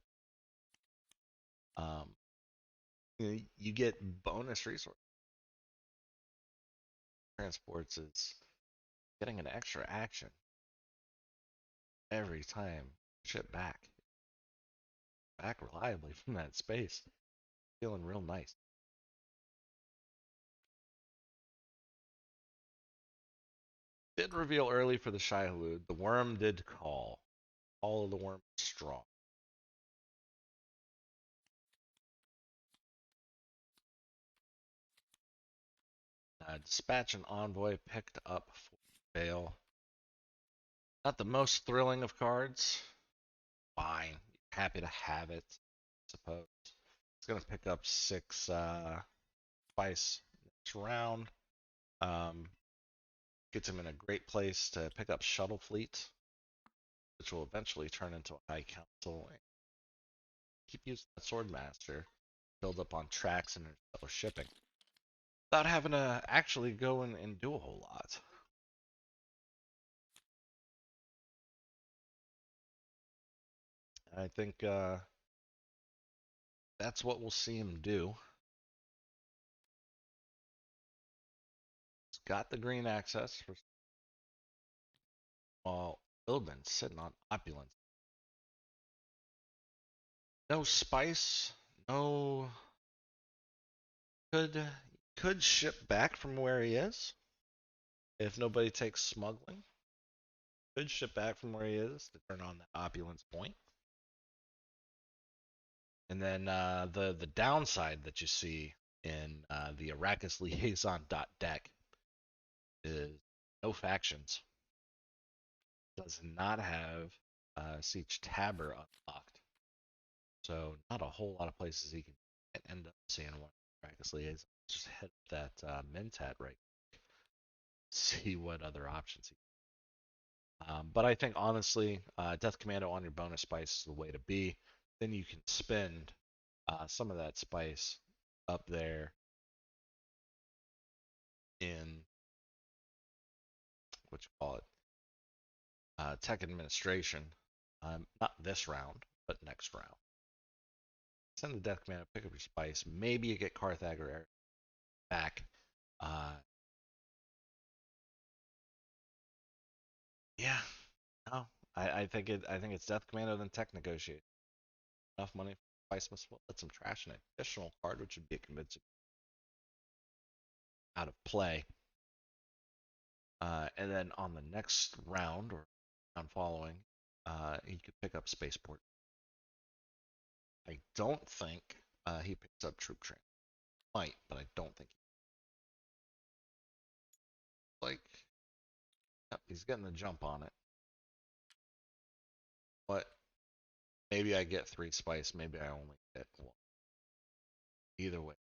S1: you get bonus resource transports is getting an extra action every time ship back reliably from that space. Feeling real nice. Did reveal early for the Shai-Hulud. The worm did call. All of the worm strong. Dispatch an envoy picked up for Bale. Not the most thrilling of cards. Fine. Happy to have it, I suppose. It's going to pick up 6 spice next round. Um, Gets him in a great place to pick up Shuttle Fleet, which will eventually turn into a High Council. Keep using that Swordmaster, build up on tracks and shipping, without having to actually go and do a whole lot. I think that's what we'll see him do. He's got the green access for while Ilbin sitting on opulence. No spice, no could ship back from where he is if nobody takes smuggling. Could ship back from where he is to turn on that opulence point. And then the downside that you see in the Arrakis Liaison deck is no factions. Does not have Siege Tabber unlocked. So not a whole lot of places he can end up seeing one Arrakis Liaison. Just hit that Mentat right. See what other options he. But I think honestly, Death Commando on your bonus spice is the way to be. Then you can spend some of that spice up there in what you call it, tech administration. Not this round, but next round. Send the Death Commando, pick up your spice. Maybe you get Carthag or Eric back. Uh, yeah, no, I think it's Death Commando then tech negotiate. Enough money. Spice must let some trash an additional card, which would be a convincing out of play. And then on the next round or round following, he could pick up Spaceport. I don't think he picks up Troop Train. Might, but I don't think like. Yep, he's getting the jump on it. But maybe I get 3 spice, maybe I only get 1. Either way,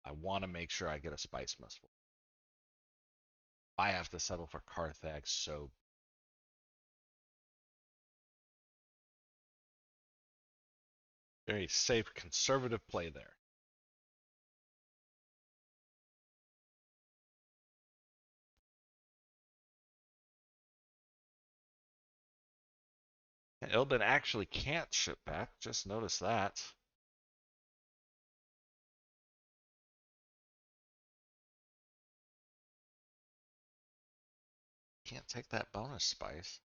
S1: I want to make sure I get a spice must. I have to settle for Carthage, so very safe, conservative play there. Ilbin actually can't ship back. Just notice that. Can't take that bonus spice.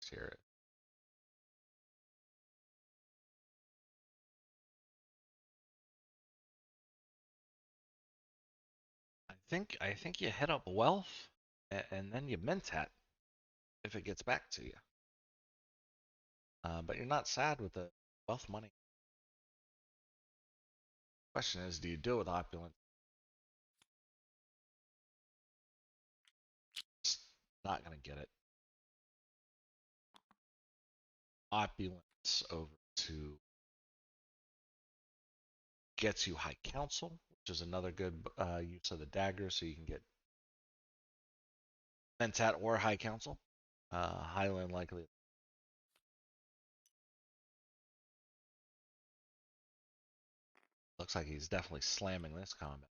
S1: Here. I think you hit up wealth and then you mentat if it gets back to you. But you're not sad with the wealth money. Question is, do you do it with opulence? Just not gonna get it. Opulence over to gets you High Council, which is another good use of the dagger, so you can get mentat or High Council. Highland likely. Looks like he's definitely slamming this combat.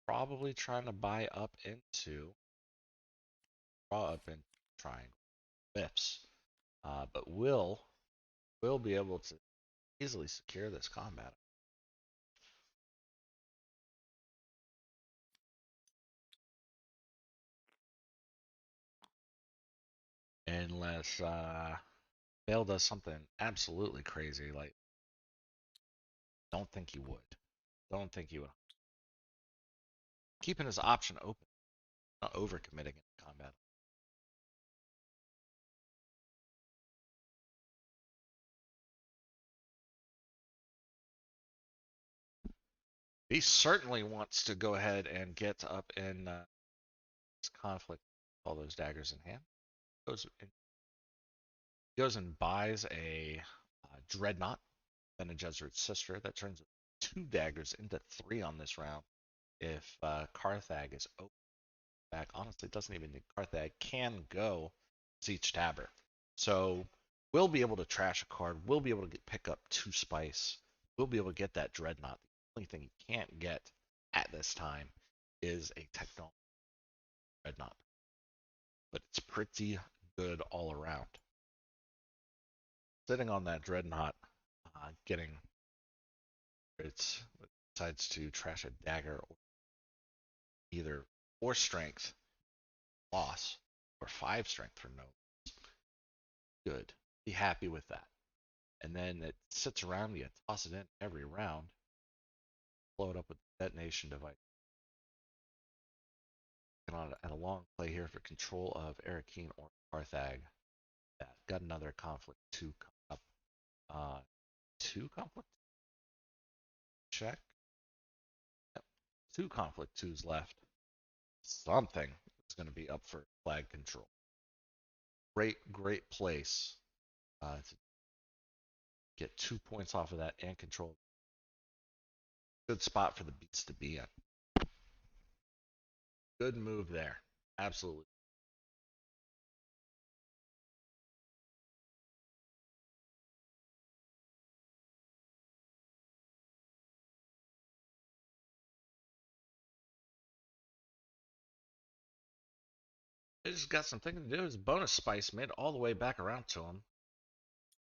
S1: Probably trying to buy up into draw up in triangle whiffs, but will be able to easily secure this combat. Unless Bale does something absolutely crazy, like don't think he would. Don't think he would. Keeping his option open, not overcommitting in combat. He certainly wants to go ahead and get up in this conflict, all those daggers in hand. Goes and buys a dreadnought, then a Jesuit's sister. That turns 2 daggers into 3 on this round. If Carthag is open back, honestly, it doesn't even need Carthag can go Siege Tabber. So we'll be able to trash a card. We'll be able to pick up 2 spice. We'll be able to get that dreadnought. The only thing he can't get at this time is a technology dreadnought, but it's pretty good all around. Sitting on that dreadnought, getting it decides to trash a dagger or either 4 strength loss or 5 strength for no. Good. Be happy with that. And then it sits around you, toss it in every round, blow it up with the detonation device. On at a long play here for control of Arakeen or Carthag. That got another conflict 2 coming up. 2 conflict? Check. Yep. 2 conflict 2s left. Something is going to be up for flag control. Great place to get 2 points off of that and control. Good spot for the beats to be in. Good move there. Absolutely. I just got some thinking to do. His bonus spice made it all the way back around to him.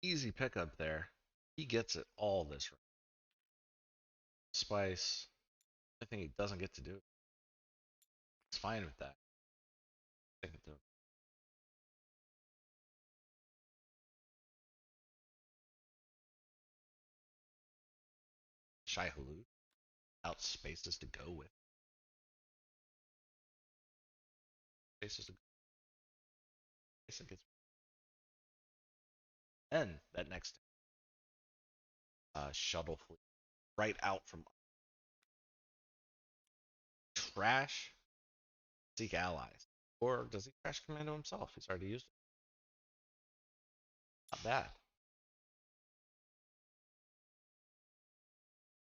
S1: Easy pickup there. He gets it all this round. Spice. I think he doesn't get to do it. He's fine with that. Shy Halud. Out spaces to go with. Spaces to go. Spaces gets. And that next shuttle fleet right out from trash. Seek allies. Or does he trash commando himself? He's already used it. Not bad.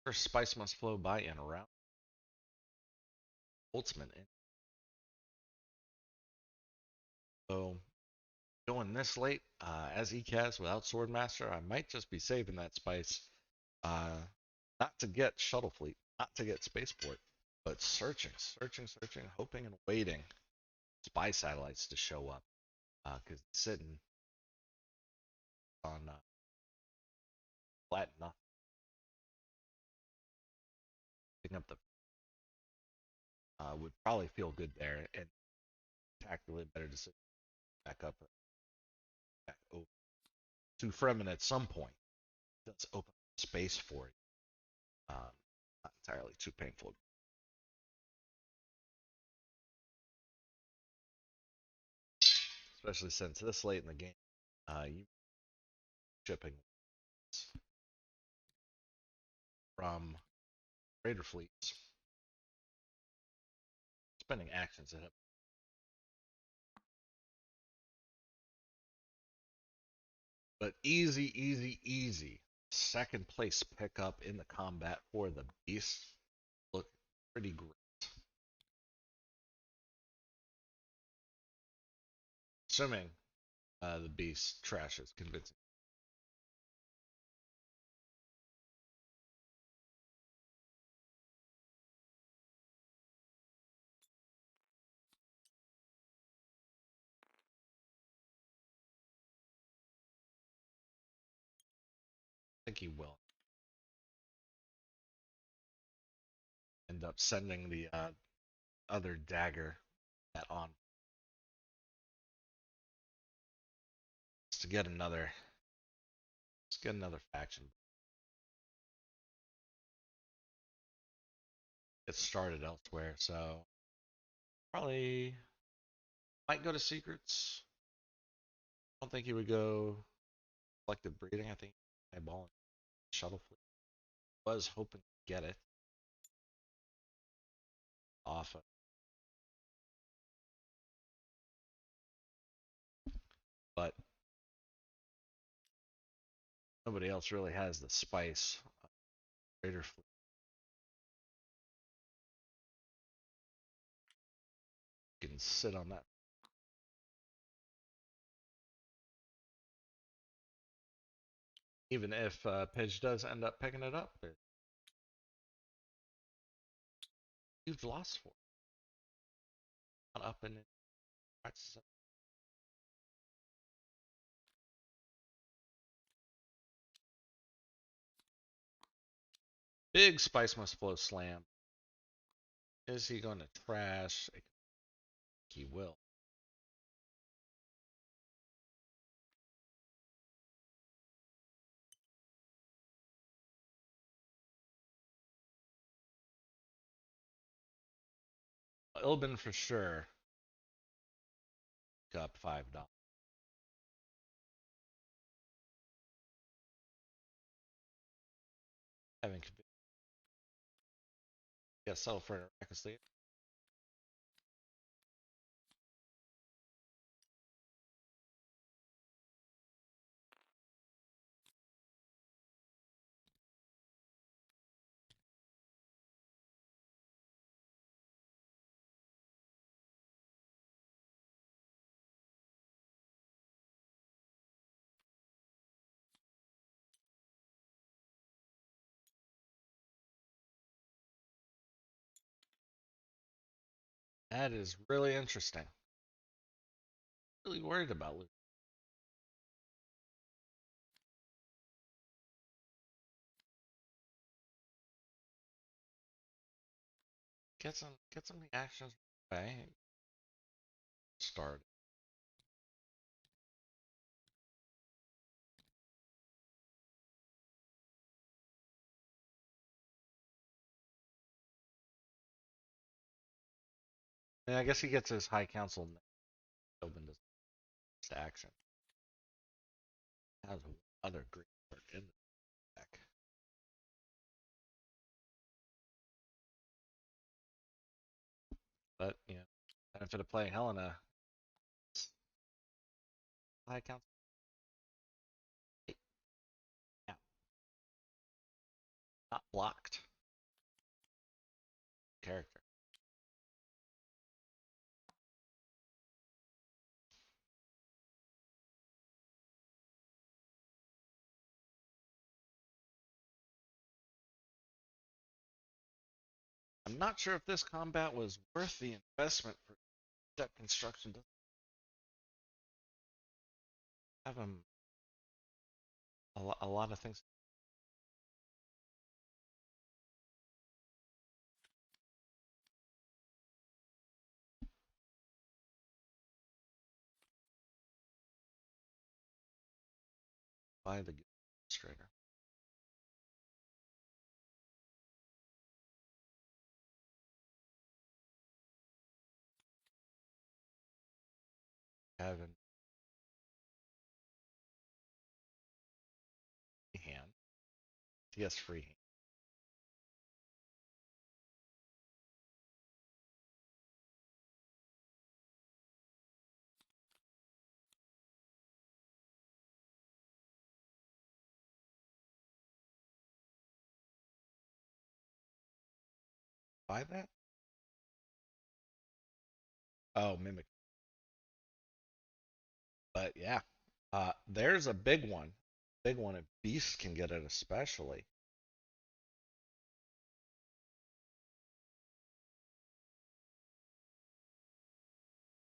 S1: First spice must flow by and around. Ultimate in. So going this late as ECAS without Swordmaster, I might just be saving that spice. Uh, not to get Shuttle Fleet, not to get Spaceport, but searching, hoping and waiting spy satellites to show up. Because it's sitting on flat nothing. Picking up the would probably feel good there and tactically better decision back up back over to Fremen at some point. Does open space for you. Not entirely too painful. Especially since this late in the game, you shipping from raider fleets, spending actions that have. But easy. Second place pickup in the combat for the beast. Look pretty great. Assuming the beast trashes convincing. I think he will end up sending the other dagger that on to get another. Let's get another faction. Get started elsewhere. So probably might go to secrets. I don't think he would go selective breeding. I think eyeball shuttle fleet. Was hoping to get it off of, but nobody else really has the spice. Raider fleet can sit on that. Even if Pidge does end up picking it up, huge loss for it. Not up in practice. Big spice must flow slam. Is he going to trash? I think he will. Ilbin for sure. Up $5. Having yeah, settle for an recklessly. That is really interesting. really worried about losing. Get some reactions right. Start. And I guess he gets his High Council open to action. Has other green card in the deck. But benefit of playing Helena, High Council. Yeah, not blocked character. I'm not sure if this combat was worth the investment for deck construction. Doesn't have him a lot of things. By the administrator. Having hand. TTS free hand. Buy that? Oh, mimic. But yeah, there's a big one. Big one. If Beast can get it, especially.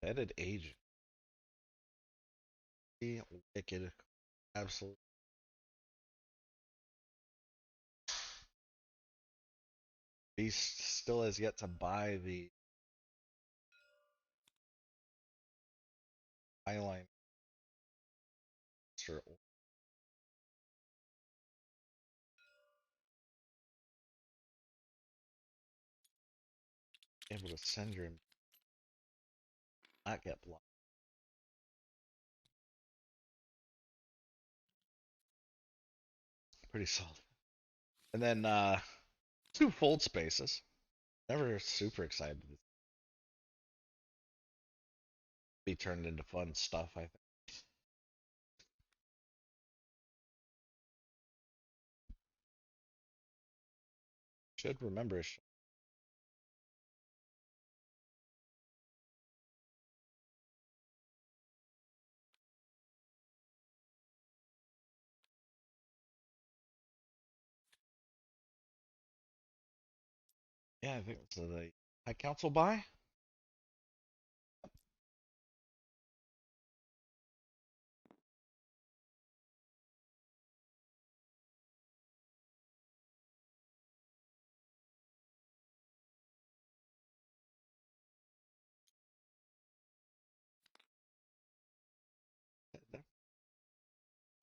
S1: Headed agent. Wicked. Absolutely. Beast still has yet to buy the eyeline. Able to send your not get blocked. Pretty solid. And then two fold spaces. Never super excited to be turned into fun stuff, I think. Should remember. Yeah, I think it's the High Council buy.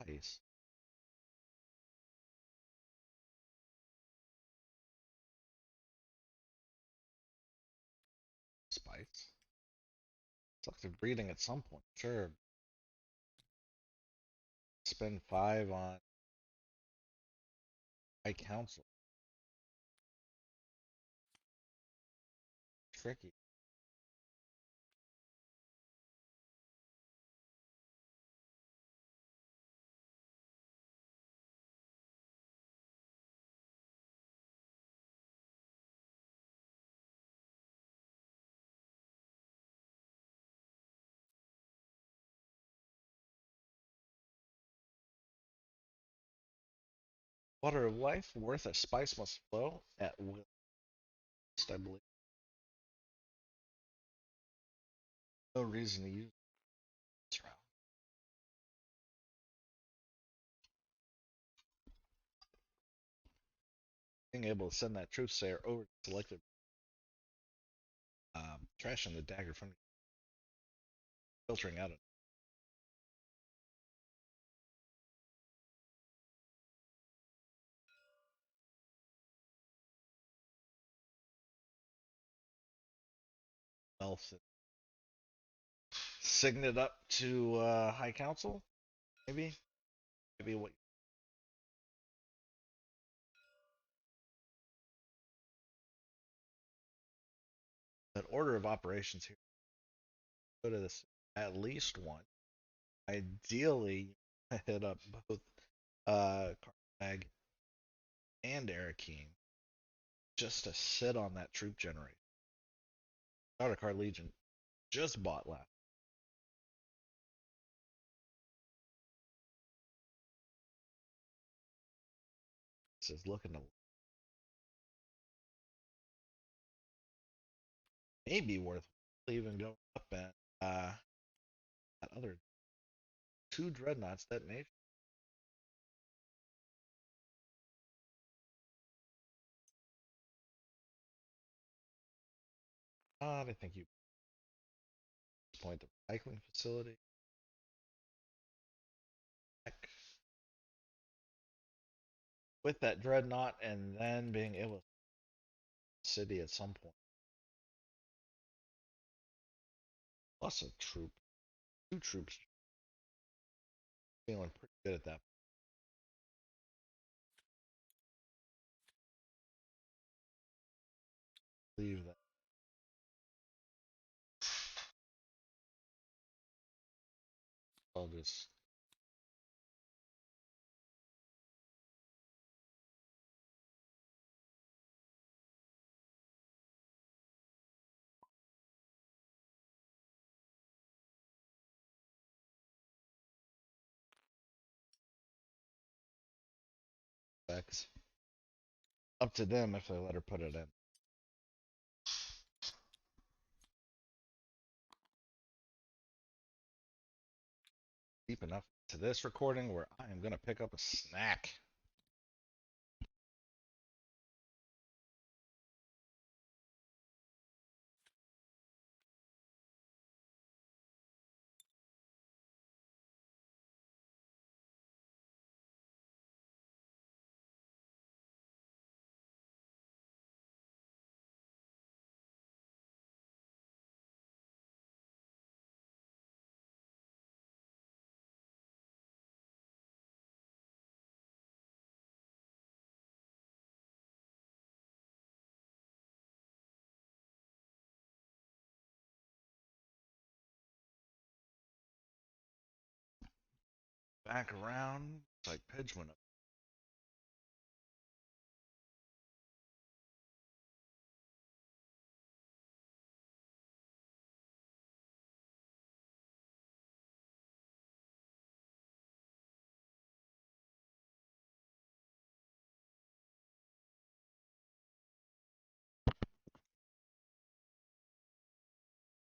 S1: Nice. Spice. Selective breeding at some point. Sure. Spend 5 on High Council. Tricky. Water of life, worth a spice must flow at will. I believe. No reason to use being able to send that truth sayer over to selected trash on the dagger from filtering out. Else, signet up to High Council, maybe what that order of operations here. Go to this at least one. Ideally, hit up both Cartag and Arakeen just to sit on that troop generator. Car Legion just bought last. This is looking to maybe worth even going up and that other two dreadnoughts detonation. I think you point the recycling facility. With that dreadnought and then being able to city at some point. Plus a troop. Two troops. Feeling pretty good at that. Leave that. I'll just specs. Up to them if they let her put it in. Deep enough to this recording where I am gonna pick up a snack. Back around. It's like Pidge went up.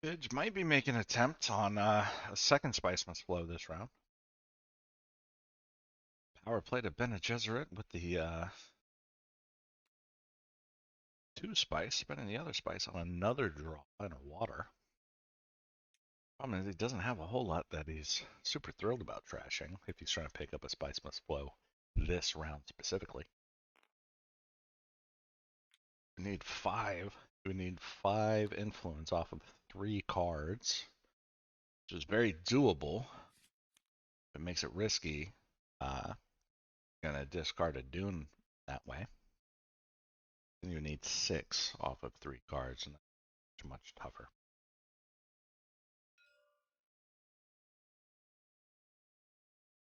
S1: Pidge might be making an attempt on a second Spice Must Flow this round. Power play to Bene Gesserit with the 2 spice, spending the other spice on another draw and a water. Problem is he doesn't have a whole lot that he's super thrilled about trashing if he's trying to pick up a Spice Must Flow this round specifically. We need 5. We need 5 influence off of 3 cards, which is very doable. It makes it risky. Gonna discard a Dune that way. And you need 6 off of 3 cards, and that's much tougher.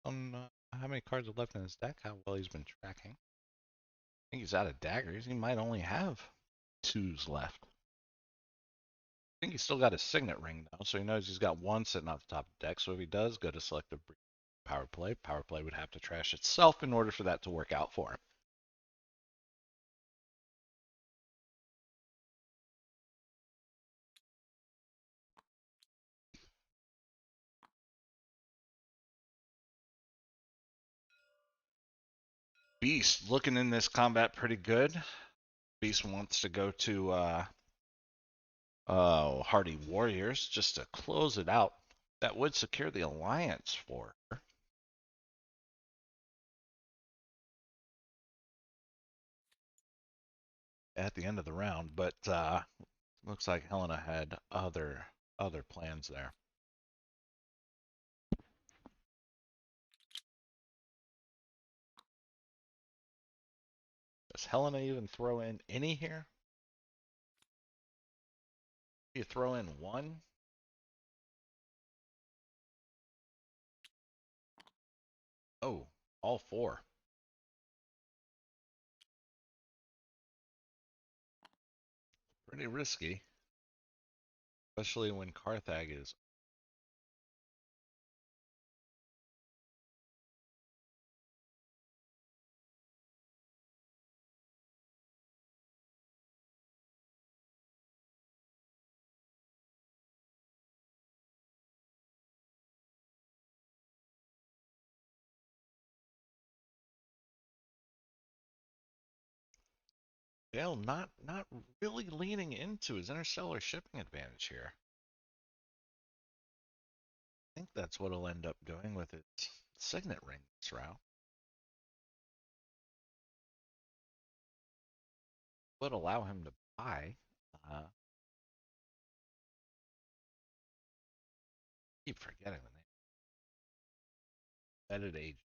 S1: How many cards are left in his deck? How well he's been tracking. I think he's out of daggers. He might only have 2s left. I think he's still got his signet ring though, so he knows he's got 1 sitting off the top of the deck. So if he does go to selective power play would have to trash itself in order for that to work out for him. Beast looking in this combat pretty good. Beast wants to go to Hardy Warriors just to close it out. That would secure the alliance for her. At the end of the round, but looks like Helena had other plans there. Does Helena even throw in any here? You throw in one? Oh, all four. Pretty risky, especially when Carthag is. Dale not really leaning into his interstellar shipping advantage here. I think that's what he'll end up doing with his signet ring this route. Would allow him to buy. Uh, keep forgetting the name. Embedded age.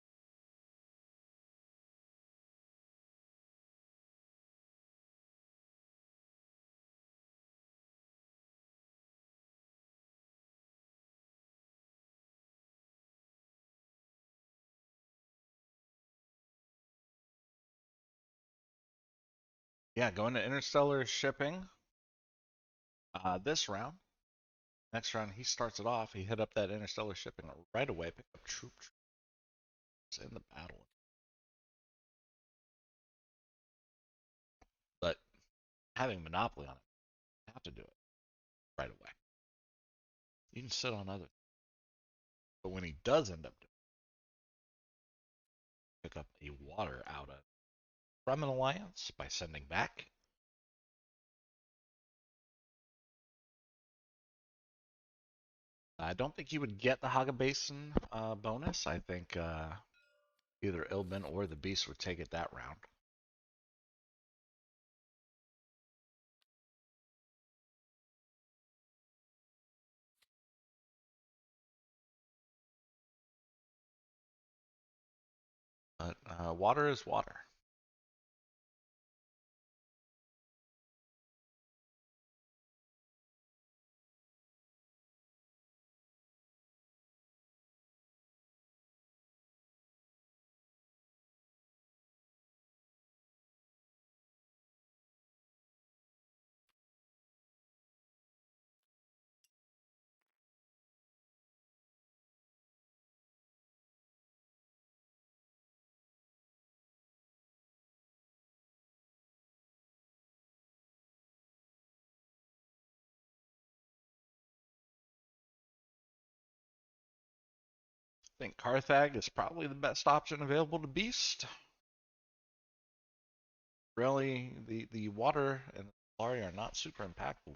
S1: Yeah, going to interstellar shipping. This round. Next round, he starts it off. He hit up that interstellar shipping right away. Pick up troops in the battle. But having monopoly on it, you have to do it right away. You can sit on other, but when he does end up doing it, pick up a water out of from an alliance by sending back. I don't think he would get the Haga Basin bonus. I think either Ilbin or the Beast would take it that round. But water is water. I think Carthag is probably the best option available to Beast. Really, the water and the Solari are not super impactful.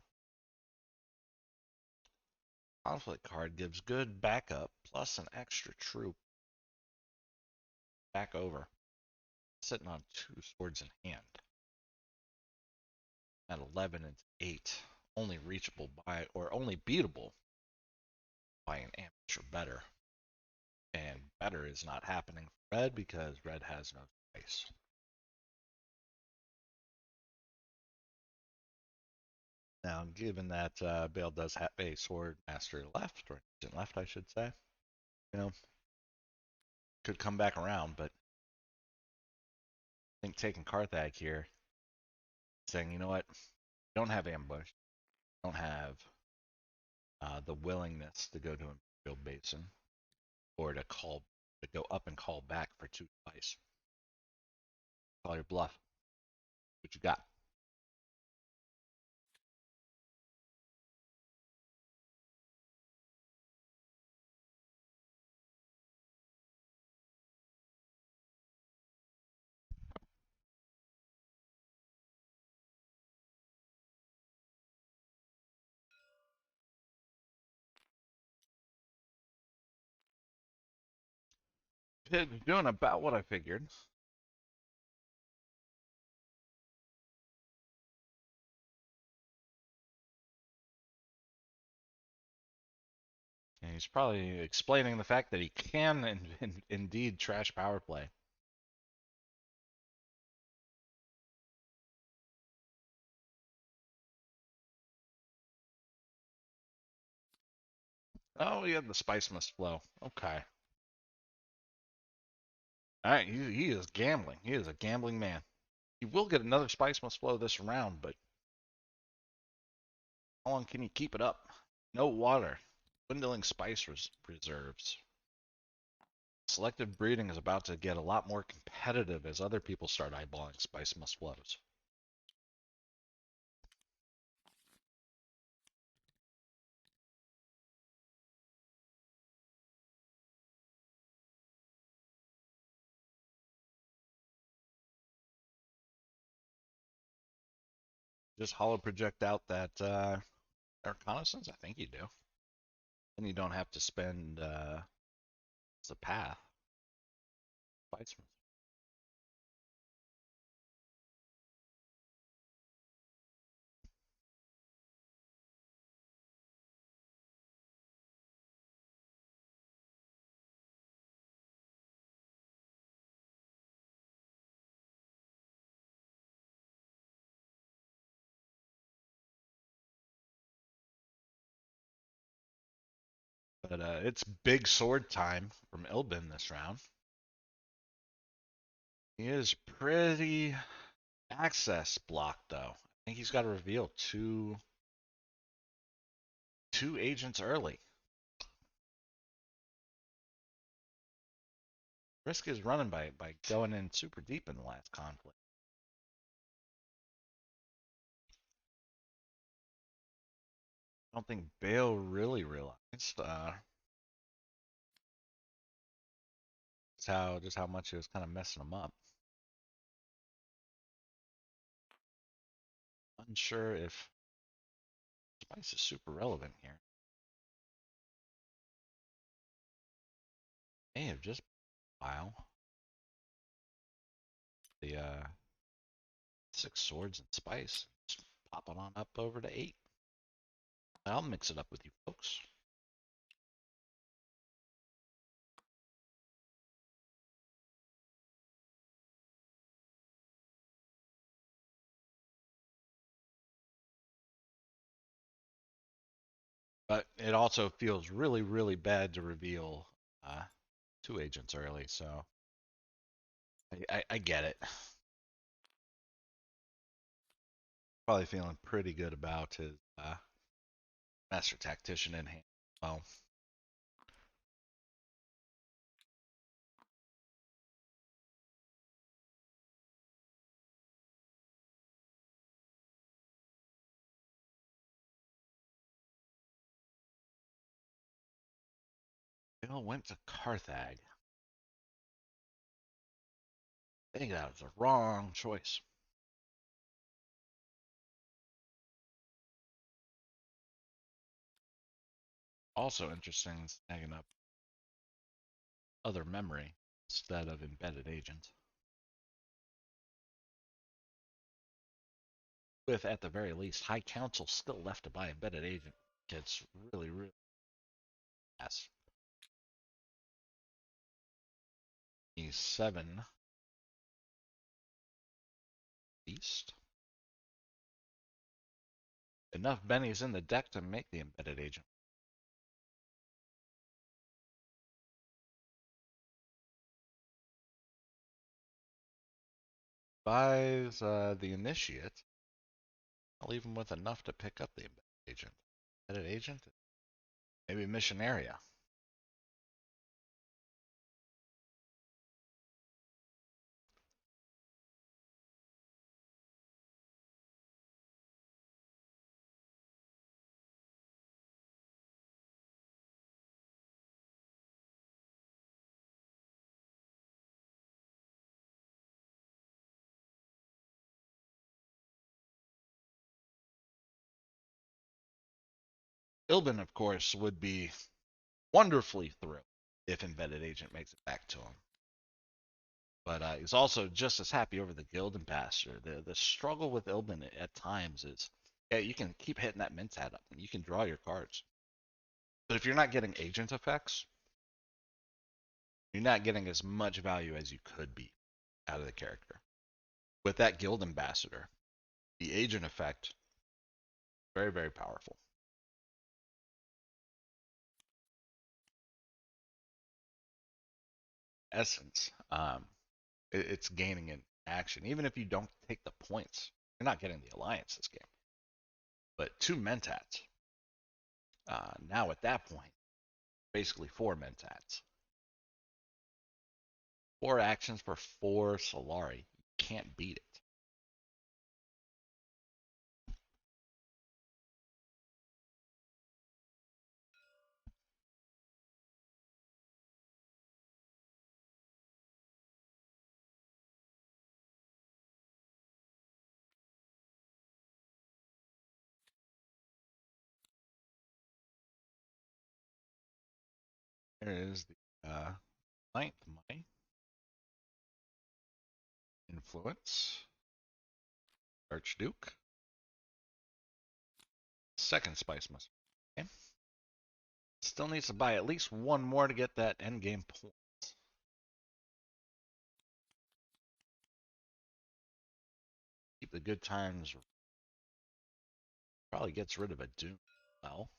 S1: Conflict card gives good backup plus an extra troop back over. Sitting on 2 swords in hand. At 11 and 8. Only reachable by, or only beatable by an amateur better. And better is not happening for red because red has no space. Now, given that Bale does have a sword master left, or agent left, I should say, you know, could come back around, but I think taking Carthag here, saying, you know what, don't have ambush, don't have the willingness to go to Imperial Basin, or to go up and call back for 2 twice. Call your bluff. What you got? It's doing about what I figured. And he's probably explaining the fact that he can indeed trash power play. Oh, yeah, the spice must flow. Okay. All right, he is gambling. He is a gambling man. He will get another spice must flow this round, but how long can he keep it up? No water. Dwindling spice reserves. Selective breeding is about to get a lot more competitive as other people start eyeballing spice must flows. Just hollow project out that reconnaissance. I think you do. And you don't have to spend the path. Spice. But it's big sword time from Ilbin this round. He is pretty access blocked though. I think he's got to reveal two agents early. Risk is running by going in super deep in the last conflict. I don't think Bale really realized just how much it was kind of messing him up. Unsure if spice is super relevant here. May have just while the 6 swords and spice, just popping on up over to 8. I'll mix it up with you folks. But it also feels really, really bad to reveal 2 agents early, so I get it. Probably feeling pretty good about his master tactician in hand. Well, Bill went to Carthag. I think that was the wrong choice. Also interesting, snagging up other memory instead of embedded agent. With, at the very least, High Council still left to buy embedded agent gets really, really fast. He's 7 East. Enough bennies in the deck to make the embedded agent. Buys the initiate. I'll leave him with enough to pick up the embedded agent. Embedded agent? Maybe mission area. Ilbin, of course, would be wonderfully thrilled if embedded agent makes it back to him. but he's also just as happy over the guild ambassador. The struggle with Ilbin at times is, yeah, you can keep hitting that Mentat up and you can draw your cards, but if you're not getting agent effects, you're not getting as much value as you could be out of the character. With that guild ambassador, the agent effect, very, very powerful. Essence, it's gaining in action. Even if you don't take the points, you're not getting the alliance this game. But two Mentats, now at that point, basically four Mentats. Four actions for four Solari. You can't beat it. There is the ninth money. Influence. Archduke. Second spice must. Okay. Still needs to buy at least one more to get that endgame point. Keep the good times. Probably gets rid of a Dune. Well,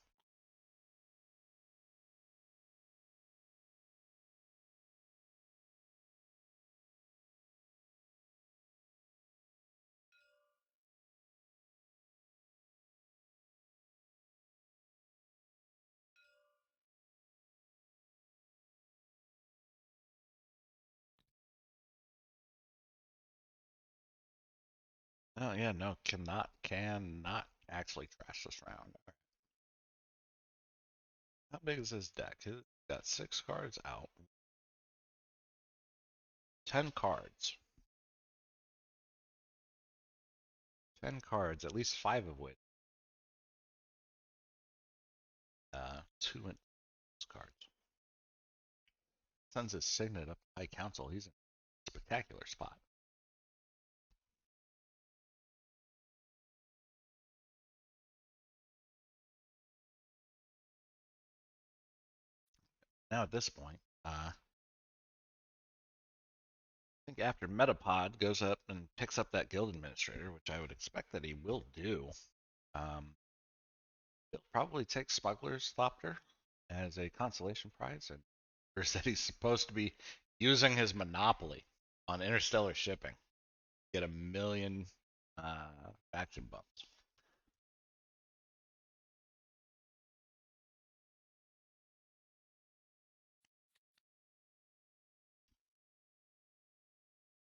S1: oh yeah, no, cannot actually trash this round. How big is his deck? He's got 6 cards out. 10 cards. 10 cards, at least 5 of which two in cards. Sends his signet up to High Council. He's in a spectacular spot. Now at this point, I think after Metapod goes up and picks up that guild administrator, which I would expect that he will do, um, he'll probably take Smuggler's Thopter as a consolation prize, and that he's supposed to be using his monopoly on interstellar shipping, get a million faction bumps.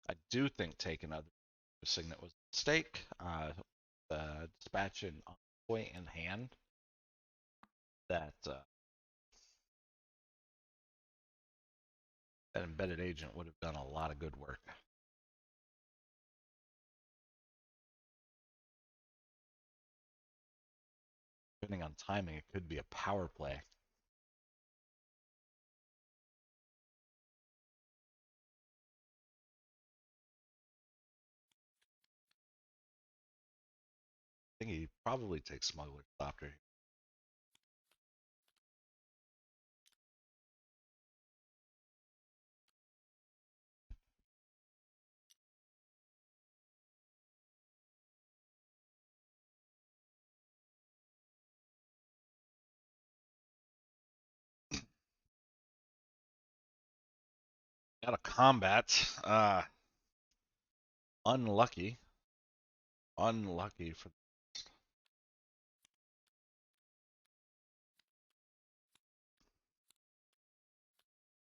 S1: I do think taking other signet was a mistake. The dispatch and envoy in hand, that that embedded agent would have done a lot of good work. Depending on timing, it could be a power play. I think he probably takes Smuggler Thopter. Got a combat. Unlucky. Unlucky for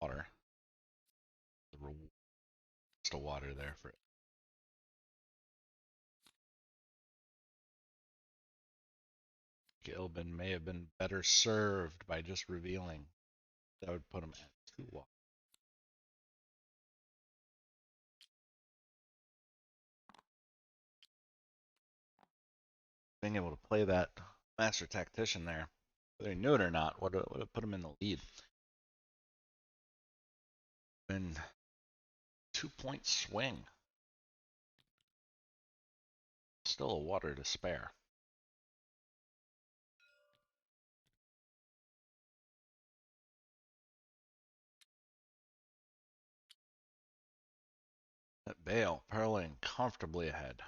S1: water. The water there for it. Gilbin may have been better served by just revealing. That would put him at 2 water. Being able to play that Master Tactician there, whether he knew it or not, would have put him in the lead. Been 2-point swing. Still a water to spare. At Bale, parlaying comfortably ahead.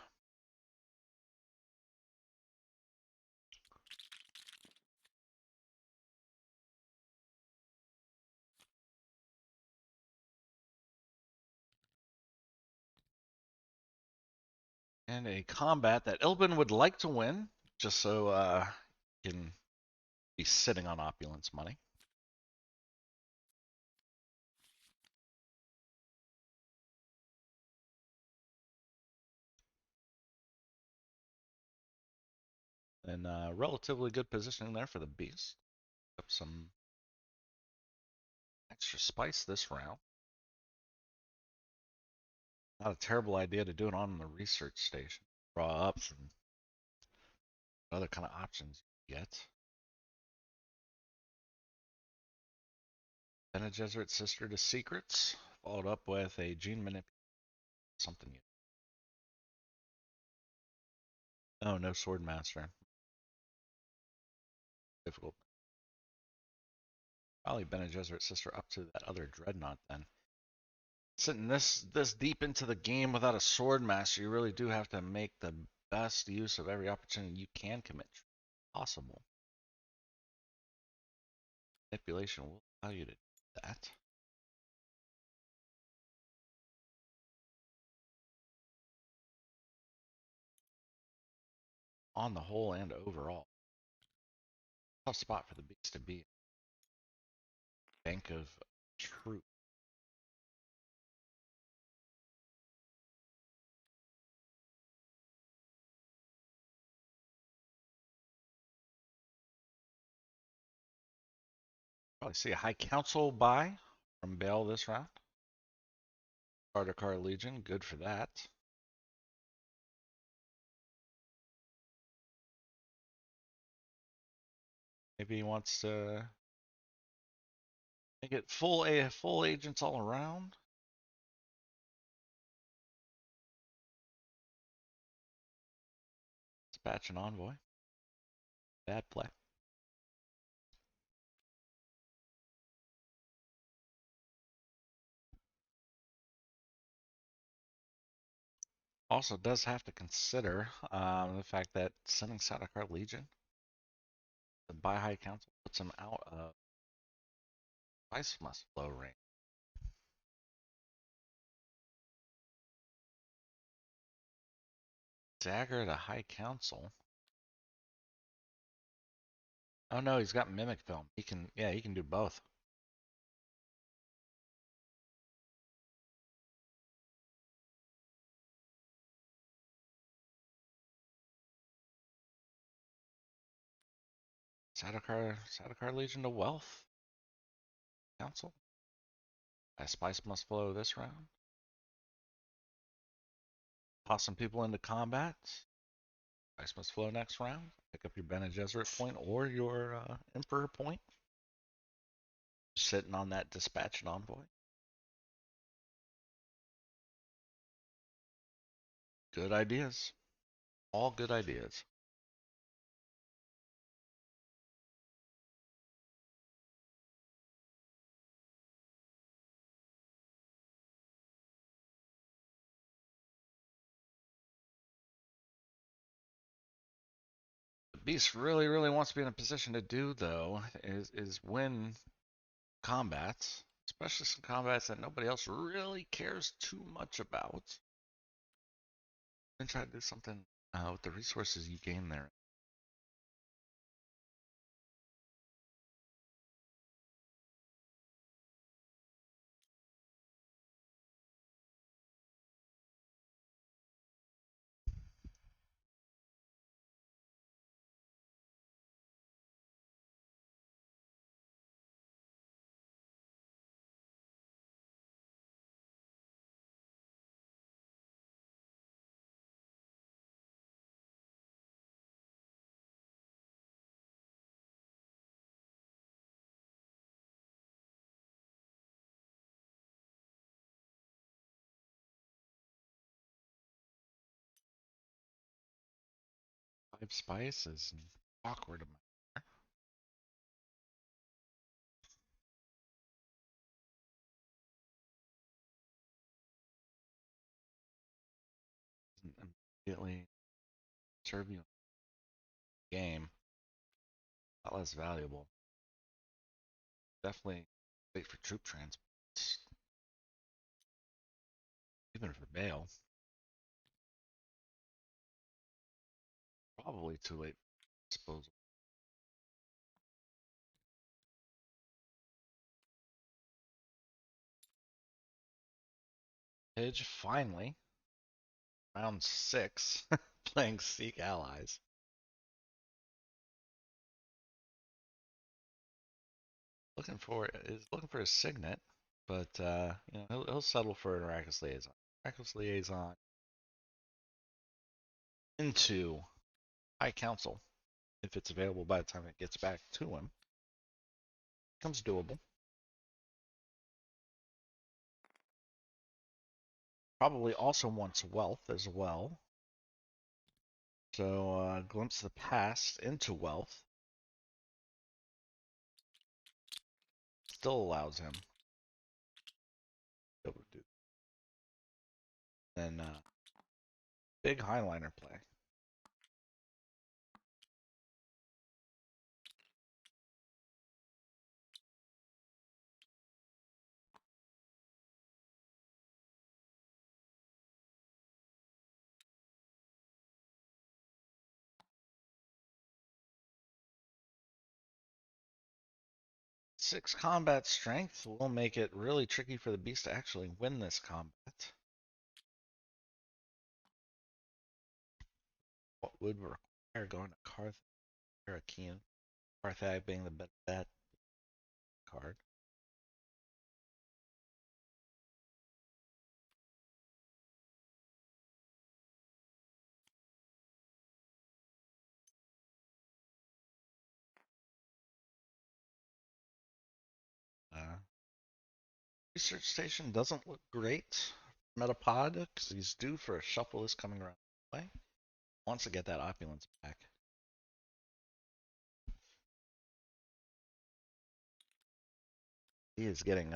S1: And a combat that Ilbin would like to win, just so he can be sitting on opulence money. And relatively good positioning there for the beast. Up some extra spice this round. Not a terrible idea to do it on the research station. Draw up some other kind of options you get. Bene Gesserit Sister to Secrets, followed up with a Gene Manip something. Oh, no Sword Master. Difficult. Probably Bene Gesserit Sister up to that other Dreadnought then. Sitting this deep into the game without a Sword Master, you really do have to make the best use of every opportunity you can commit possible. Manipulation will allow you to do that. On the whole and overall. Tough spot for the beast to be. Bank of truth. Probably see a High Council buy from Bale this round. Sardaukar Legion, good for that. Maybe he wants to make it full agents all around. Dispatch an envoy. Bad play. Also does have to consider the fact that sending Sardaukar Legion to buy High Council puts him out of Ice Must Flow range. Dagger to High Council. Oh no, he's got Mimic Film. He can do both. Sardaukar Legion to Wealth Council. Spice Must Flow this round. Toss some people into combat. Spice Must Flow next round. Pick up your Bene Gesserit point or your Emperor point. Sitting on that Dispatch and Envoy. Good ideas. All good ideas. The Beast really, really wants to be in a position to do, though, is win combats, especially some combats that nobody else really cares too much about. And try to do something with the resources you gain there. 5 spice is awkward. Immediately serve you a game, a lot less valuable. Definitely wait for troop transports, even for bail. Probably too late for disposal. Pidge finally, round 6, playing Seek Allies. Looking for a signet, but he'll settle for an Arrakis liaison. Arrakis liaison into High Council if it's available by the time it gets back to him. Becomes doable. Probably also wants wealth as well. So glimpse the past into wealth still allows him to be able to do. Then big highliner play. Six combat strength will make it really tricky for the beast to actually win this combat. What would require going to Carthag, Carthag being the better bet card. Research station doesn't look great. Metapod, because he's due for a shuffle this coming around. Wants to get that opulence back. He is getting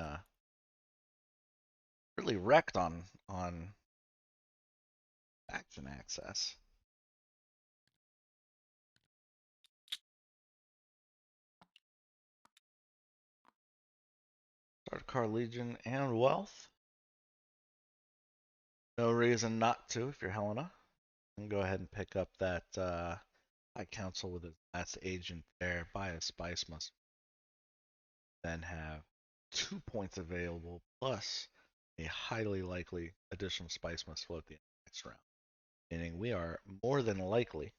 S1: really wrecked on action access. Sardaukar Legion and Wealth. No reason not to if you're Helena. And go ahead and pick up that High Council with his last agent there. Buy a spice must then have 2 points available plus a highly likely additional spice must float the next round. Meaning we are more than likely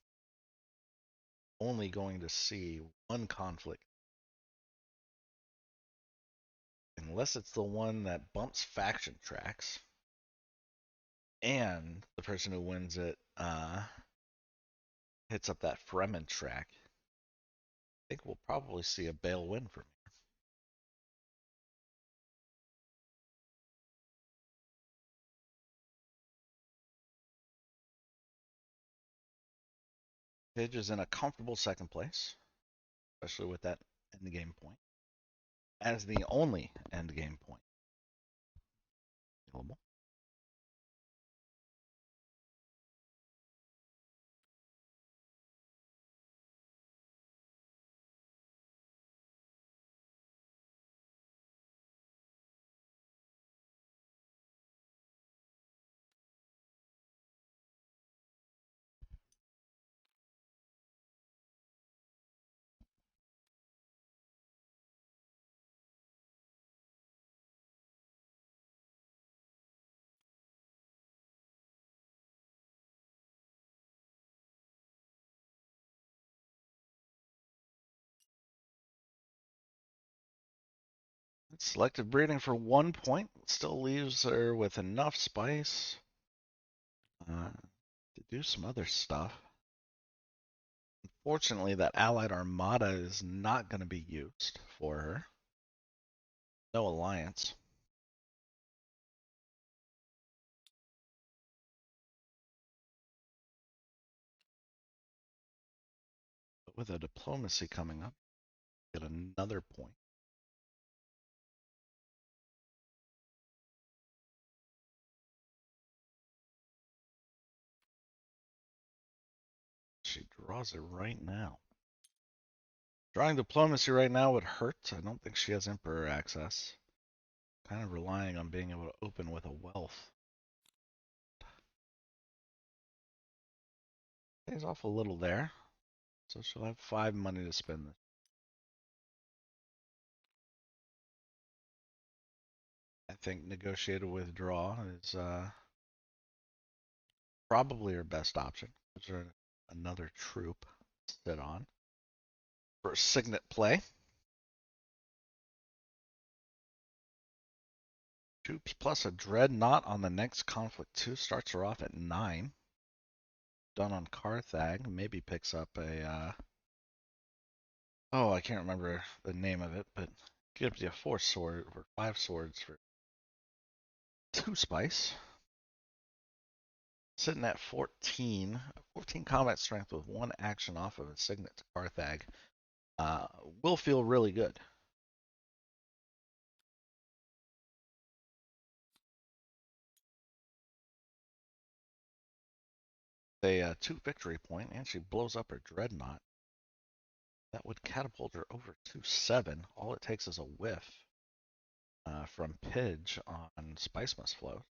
S1: only going to see one conflict. Unless it's the one that bumps faction tracks and the person who wins it hits up that Fremen track. I think we'll probably see a Bale win from here. Pidge is in a comfortable second place, especially with that endgame point, as the only endgame point available. Selective breeding for 1 point still leaves her with enough spice to do some other stuff. Unfortunately, that allied armada is not going to be used for her. No alliance. But with a diplomacy coming up, get another point. She draws it right now. Drawing diplomacy right now would hurt. I don't think she has Emperor access. Kind of relying on being able to open with a wealth. Pays off a little there. So she'll have 5 money to spend. I think negotiated withdrawal is probably her best option. Is there another troop to sit on for a signet play? Troops plus a dreadnought on the next conflict 2 starts her off at 9. Done on Carthag. Maybe picks up a oh, I can't remember the name of it, but gives you 4 sword or 5 swords for 2 spice. Sitting at 14. 14 combat strength with 1 action off of a signet to Carthag. Will feel really good. A 2 victory point, and she blows up her dreadnought. That would catapult her over to 7. All it takes is a whiff from Pidge on Spice Must Flow.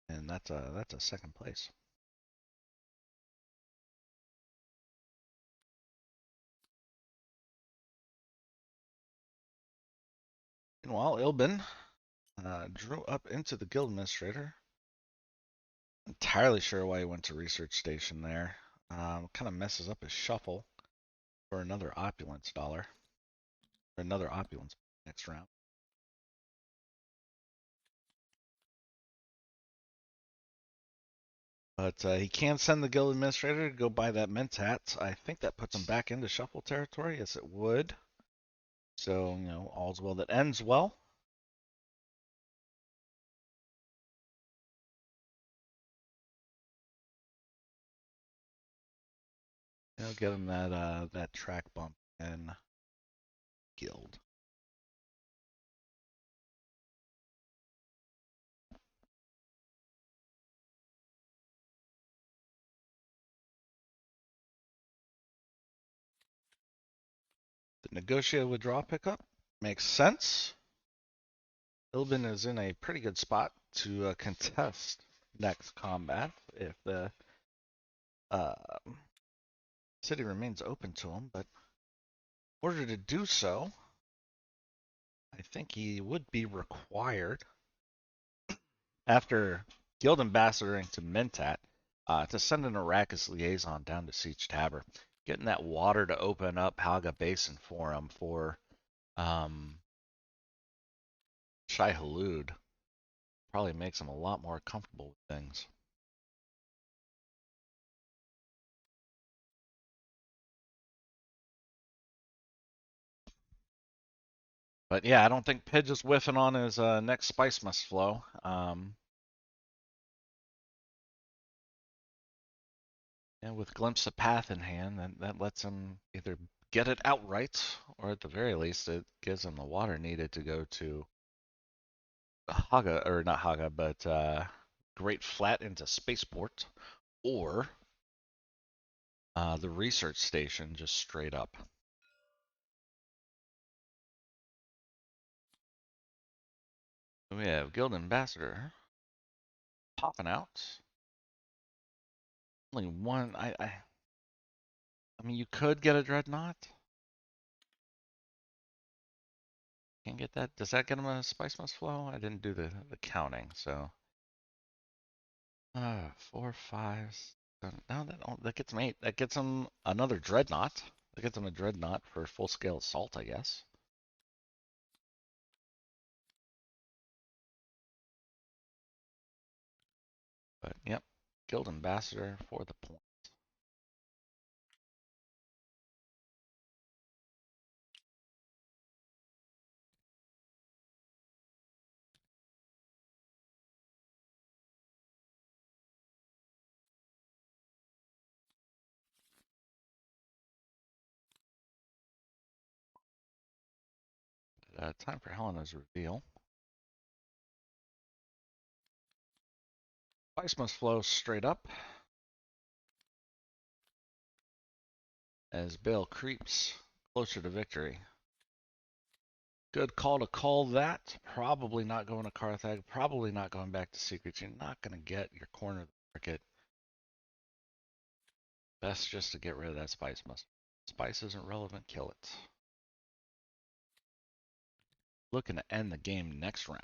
S1: And that's a second place. Meanwhile, Ilbin drew up into the guild administrator. Entirely sure why he went to research station there. Kind of messes up his shuffle for another opulence dollar. Or another opulence next round. But he can send the guild administrator to go buy that Mentat. I think that puts him back into shuffle territory. Yes, it would. So, all's well that ends well. Get him that track bump and guild. The negotiated withdrawal pickup makes sense. Ilbin is in a pretty good spot to contest next combat if the uh, city remains open to him. But in order to do so, I think he would be required, after guild ambassadoring to Mentat, to send an Arrakis liaison down to Siege Tabor, getting that water to open up Haga Basin for him for Shai Hulud. Probably makes him a lot more comfortable with things. But yeah, I don't think Pidge is whiffing on his next Spice Must Flow. And with Glimpse of Path in hand, that lets him either get it outright, or at the very least, it gives him the water needed to go to Haga, or not Haga, but Great Flat into Spaceport, or the research station just straight up. We have Guild Ambassador popping out. Only one. I mean, you could get a Dreadnought. Can't get that. Does that get him a Spice Must Flow? I didn't do the counting, so. 4, 5, 7. No, that gets him 8. That gets him another Dreadnought. That gets him a Dreadnought for full scale assault, I guess. But yep, Guild Ambassador for the point. Time for Helena's reveal. Spice must flow straight up as Bale creeps closer to victory. Good call to call that. Probably not going to Carthage. Probably not going back to Secrets. You're not going to get your corner of the market. Best just to get rid of that Spice must. Spice isn't relevant. Kill it. Looking to end the game next round.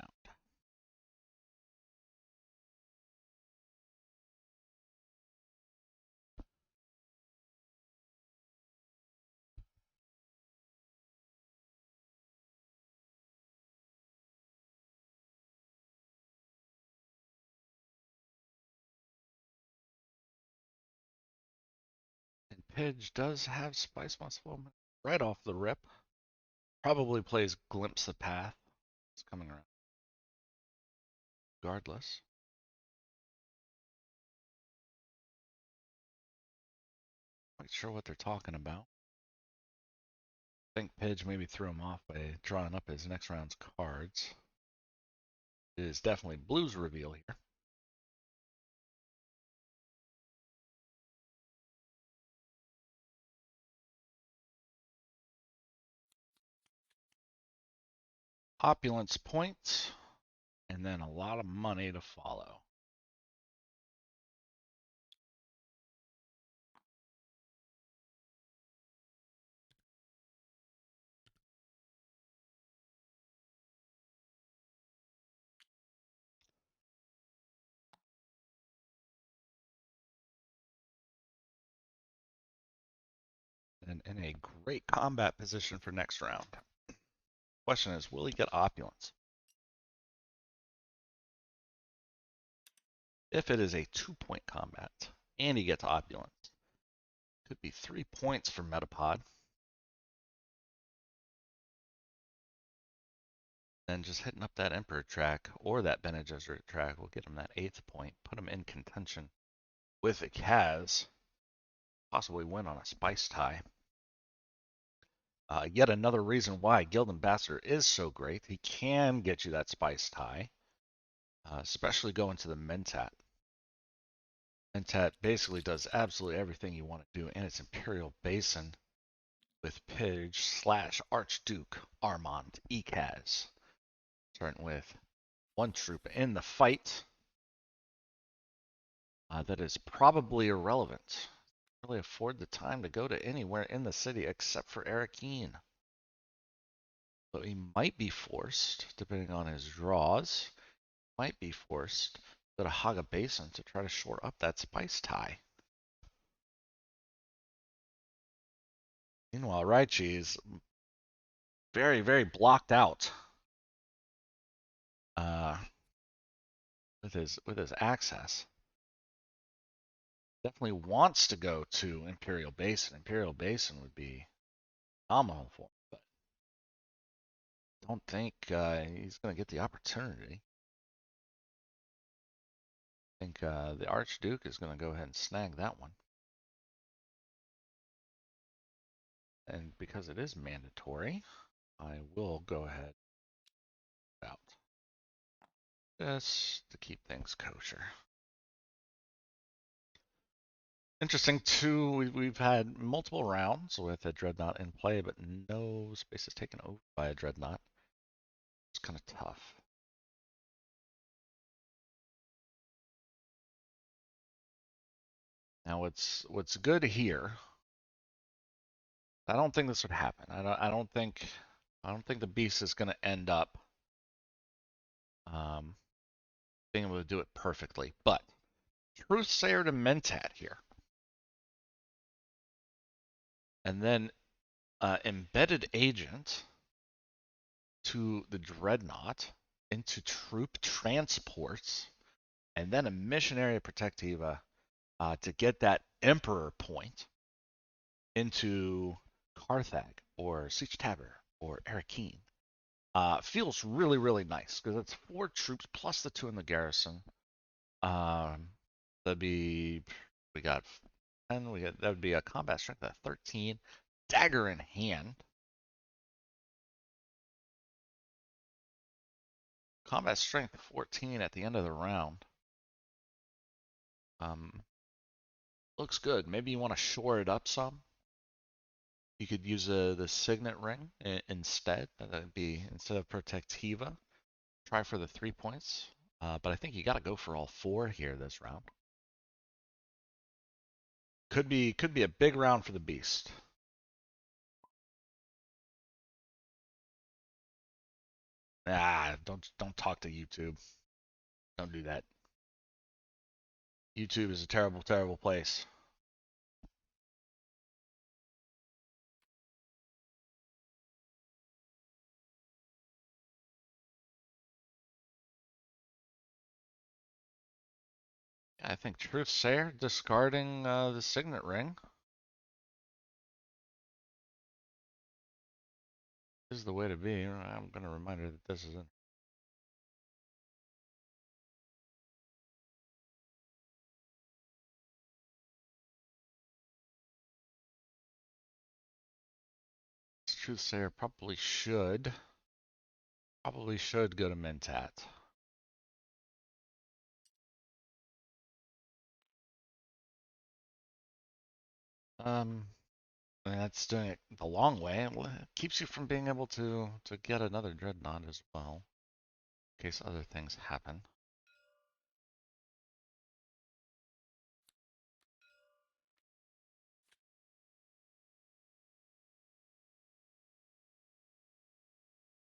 S1: And Pidge does have Spice must flow right off the rip. Probably plays Glimpse the Path. It's coming around. Regardless. Quite sure what they're talking about. I think Pidge maybe threw him off by drawing up his next round's cards. It is definitely Blue's reveal here. Opulence points, and then a lot of money to follow. And in a great combat position for next round. Question is, will he get opulence? If it is a 2-point combat and he gets opulence, could be 3 points for Metapod. Then just hitting up that Emperor track or that Bene Gesserit track will get him that 8th point, put him in contention with a Kaz, possibly win on a Spice tie. Yet another reason why Guild Ambassador is so great. He can get you that Spice tie, especially going to the Mentat. Mentat basically does absolutely everything you want to do in its Imperial Basin with Pidge slash Archduke Armand Ekaz. Starting with one troop in the fight that is probably irrelevant. Really afford the time to go to anywhere in the city except for Arakeen. So he might be forced, depending on his draws, might be forced to go to Haga Basin to try to shore up that Spice tie. Meanwhile, Raichi is very, very blocked out uh, with his access. Definitely wants to go to Imperial Basin. Imperial Basin would be phenomenal for him, but don't think he's going to get the opportunity. I think the Archduke is going to go ahead and snag that one. And because it is mandatory, I will go ahead out. Just to keep things kosher. Interesting too, we've had multiple rounds with a Dreadnought in play, but no space is taken over by a Dreadnought. It's kind of tough. Now what's good here, I don't think this would happen. I don't think the beast is going to end up um, being able to do it perfectly. But Truthsayer to Mentat here, and then Embedded Agent to the Dreadnought into Troop Transports, and then a Missionaria Protectiva to get that Emperor point into Carthage or Siege Tabor or Arakeen. Feels really, really nice because it's 4 troops plus the 2 in the garrison. That'd be, we got 10, that would be a combat strength of 13, dagger in hand. Combat strength 14 at the end of the round. Um, Looks good. Maybe you want to shore it up some. You could use the signet ring instead. That'd be instead of protectiva. Try for the 3 points. But I think you got to go for all four here this round. Could be a big round for the beast. Don't talk to YouTube. Don't do that. YouTube is a terrible, terrible place. I think Truthsayer discarding the signet ring is the way to be. I'm gonna remind her that this is in. Truthsayer probably should go to Mentat. Um, I mean, that's doing it the long way. It keeps you from being able to get another dreadnought as well, in case other things happen.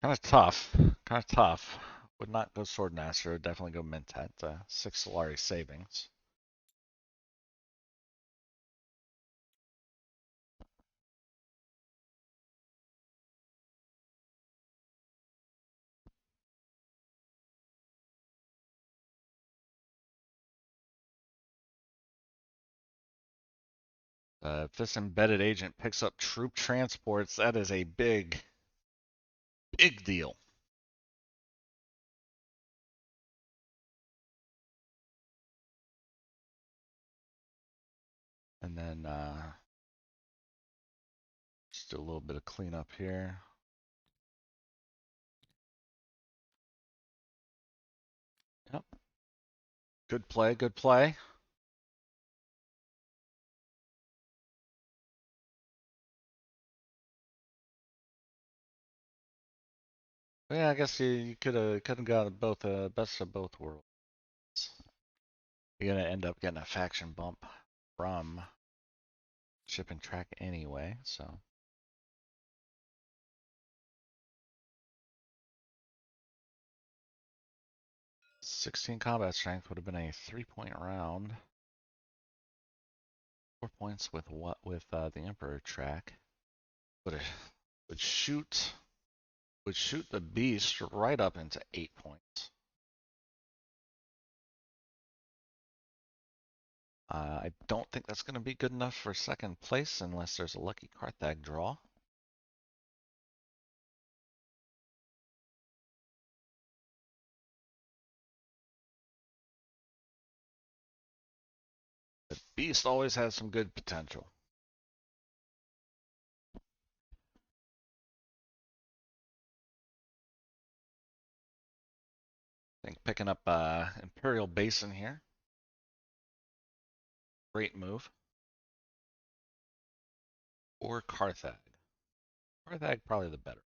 S1: Kind of tough. Kind of tough. Would not go Swordmaster. Would definitely go Mentat. 6 Solari savings. If this embedded agent picks up troop transports, that is a big, big deal. And then just do a little bit of cleanup here. Yep. Good play, good play. Yeah, I guess you could have got both best of both worlds. You're gonna end up getting a faction bump from shipping track anyway, so 16 combat strength would have been a 3 point round. 4 points with what with the Emperor track. Would would shoot would shoot the beast right up into 8 points. I don't think that's going to be good enough for second place unless there's a lucky Carthag draw. The beast always has some good potential. I think picking up Imperial Basin here, great move. Or Carthag. Carthag probably the better.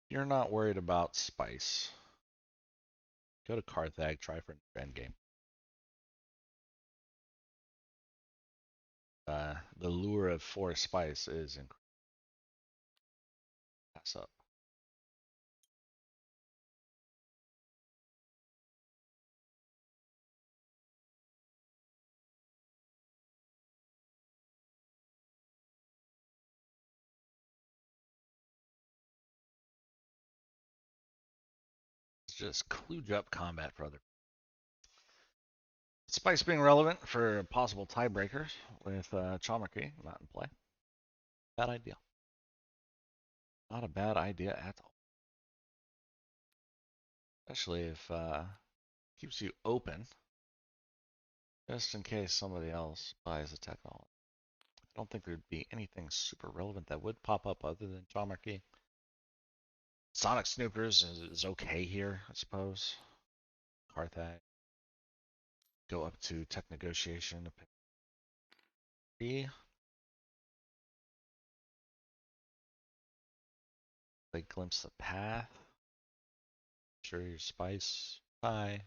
S1: You're not worried about spice. Go to Carthag, try for an endgame. The lure of 4 spice is incredible. Pass up. It's just kludge up combat for other. Spice being relevant for possible tiebreakers with Chalmers not in play. Bad idea. Not a bad idea at all. Especially if keeps you open, just in case somebody else buys the technology. I don't think there'd be anything super relevant that would pop up other than Chalmers. Sonic Snoopers is okay here, I suppose. Carthag. Go up to tech negotiation. Three. They glimpse the path. Sure your spice. Bye.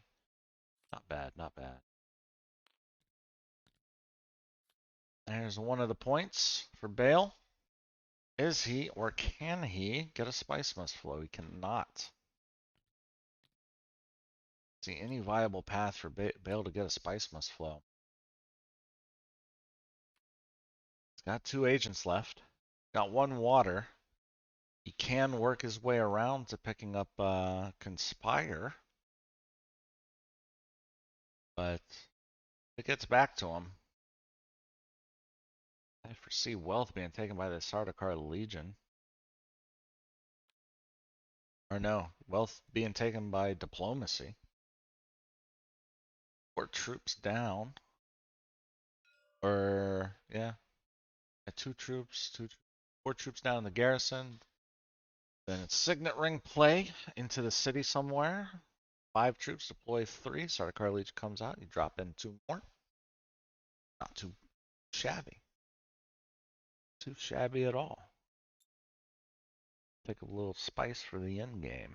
S1: Not bad, not bad. There's one of the points for Bale. Is he or can he get a spice must flow? He cannot. See any viable path for Bale to get a spice must flow. He's got 2 agents left. Got 1 water. He can work his way around to picking up Conspire. But it gets back to him. I foresee wealth being taken by the Sardaukar Legion. Or no, wealth being taken by diplomacy. 4 troops down. Or, yeah. 2 troops, 4 troops down in the garrison. Then it's Signet Ring play into the city somewhere. 5 troops deploy 3. Sardaukar Legion comes out. You drop in 2 more. Not too shabby. Too shabby at all. Take a little spice for the end game.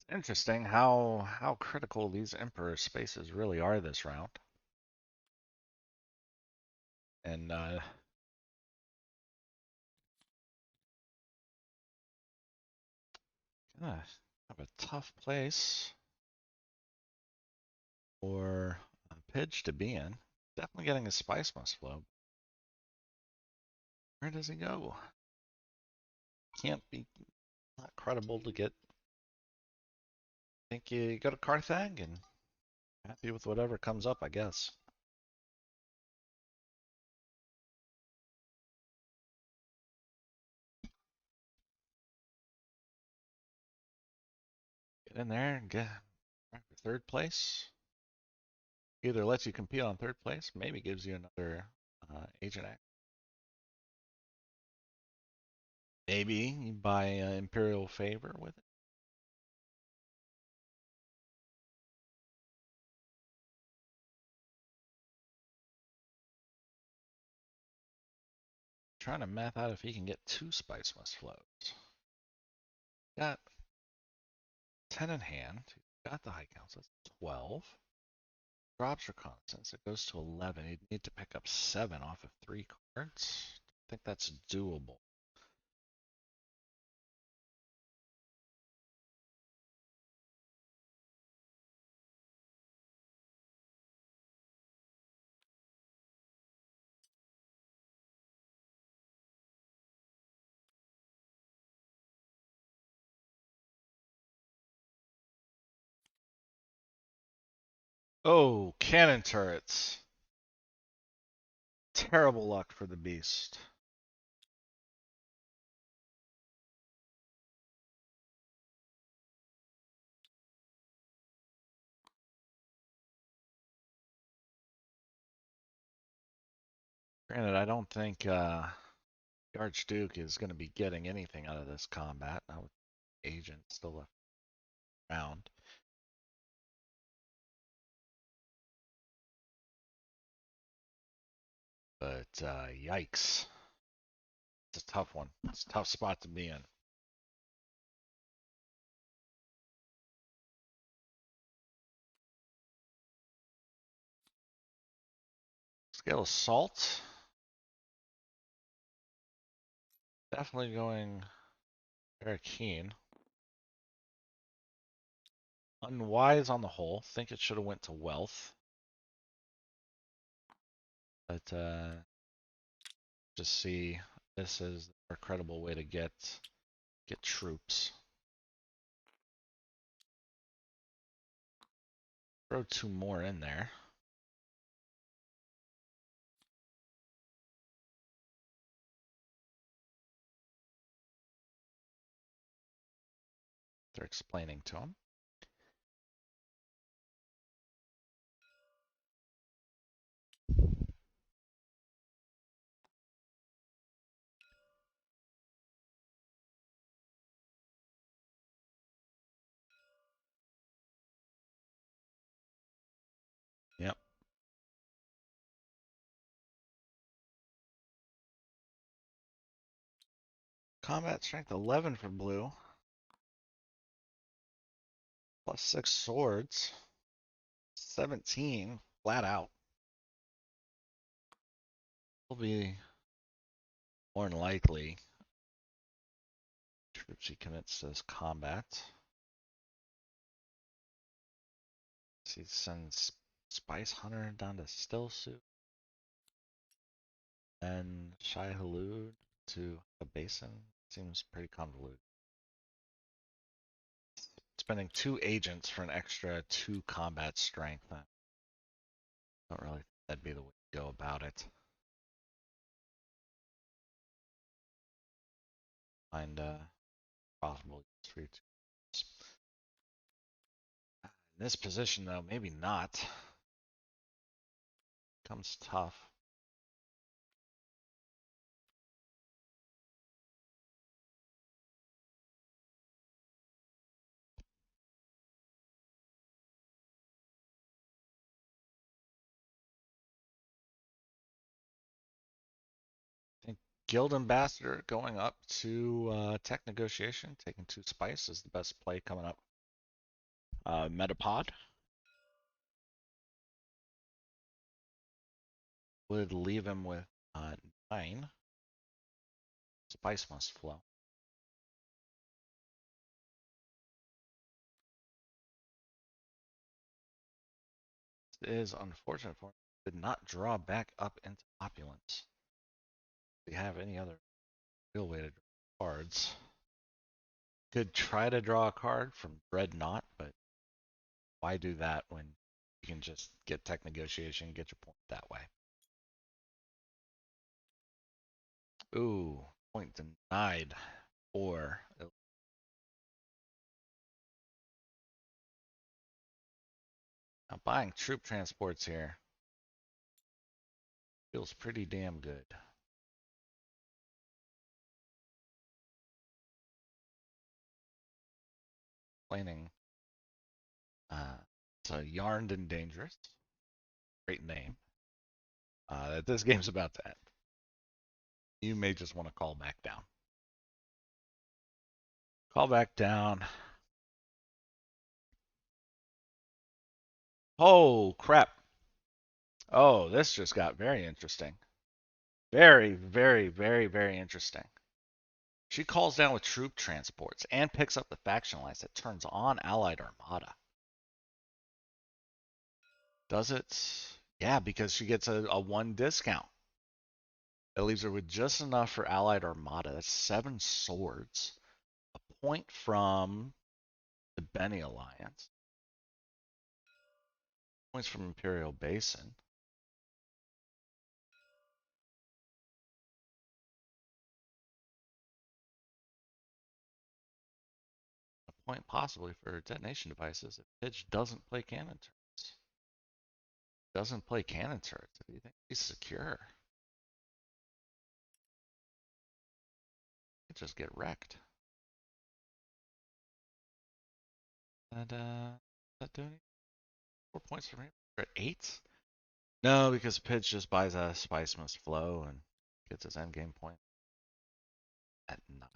S1: Interesting how critical these Emperor spaces really are this round. And gonna have a tough place for Pidge to be in. Definitely getting a spice must flow. Where does he go? Can't be not credible to get. I think you go to Carthag and happy with whatever comes up, I guess. Get in there and get for 3rd place. Either lets you compete on 3rd place, maybe gives you another agent act. Maybe you buy Imperial favor with it. Trying to math out if he can get 2 spice must flows. Got 10 in hand. Got the high council. 12. Drops reconnaissance. It goes to 11. He'd need to pick up 7 off of 3 cards. I think that's doable. Oh, cannon turrets. Terrible luck for the beast. Granted, I don't think the Archduke is going to be getting anything out of this combat. Not with agent still left around. But yikes. It's a tough one. It's a tough spot to be in. Scale assault. Definitely going very keen. Unwise on the whole. Think it should have went to wealth. But just see this is a credible way to get troops. throw two more in there. They're explaining to him. Yep. Combat strength 11 for blue. Plus 6 swords. 17 flat out. Will be more than likely troops he commits to this combat. He sends Spice Hunter down to Still Suit. And Shai Halud to a basin. Seems pretty convoluted. Spending 2 agents for an extra 2 combat strength. I don't really think that'd be the way to go about it. Find profitable use for your 2. In this position, though, maybe not. Becomes tough. I think Guild Ambassador going up to tech negotiation, taking 2 spice is the best play coming up. Metapod would leave him with 9. Spice must flow. It is unfortunate for him. Did not draw back up into opulence. Do you have any other real way to draw cards? Could try to draw a card from Dreadnought, but why do that when you can just get tech negotiation and get your point that way? Ooh, point denied. 4. Now buying troop transports here feels pretty damn good. Explaining. So Yarned and Dangerous. Great name. This game's about to end. You may just want to call back down. Call back down. Oh, crap. Oh, this just got very interesting. Very, very, very, very interesting. She calls down with troop transports and picks up the faction lines that turns on Allied Armada. Does it? Yeah, because she gets a 1 discount. It leaves her with just enough for Allied Armada. That's 7 swords. A point from the Benny Alliance. Points from Imperial Basin. A point possibly for detonation devices if Pitch doesn't play cannon turrets. Doesn't play cannon turrets. If you think he's secure, he just get wrecked. And that do anything? 4 points from here. We're at 8. No, because Pitch just buys a Spice Must Flow and gets his endgame point at 9.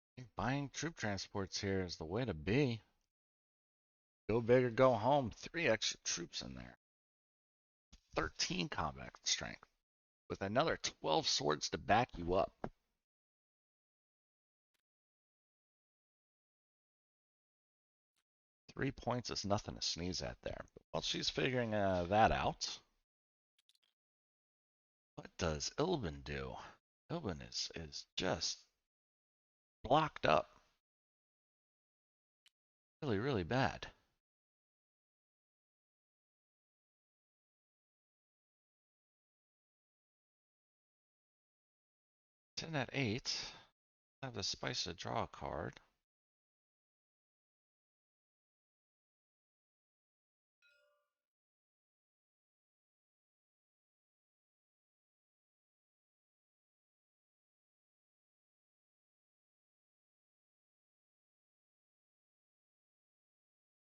S1: I think buying troop transports here is the way to be. Go big or go home. 3 extra troops in there. 13 combat strength with another 12 swords to back you up. 3 points is nothing to sneeze at there. But while she's figuring that out, what does Ilbin do? Ilbin is just blocked up. Really, really bad. Ten at 8. I have the spice to draw a card.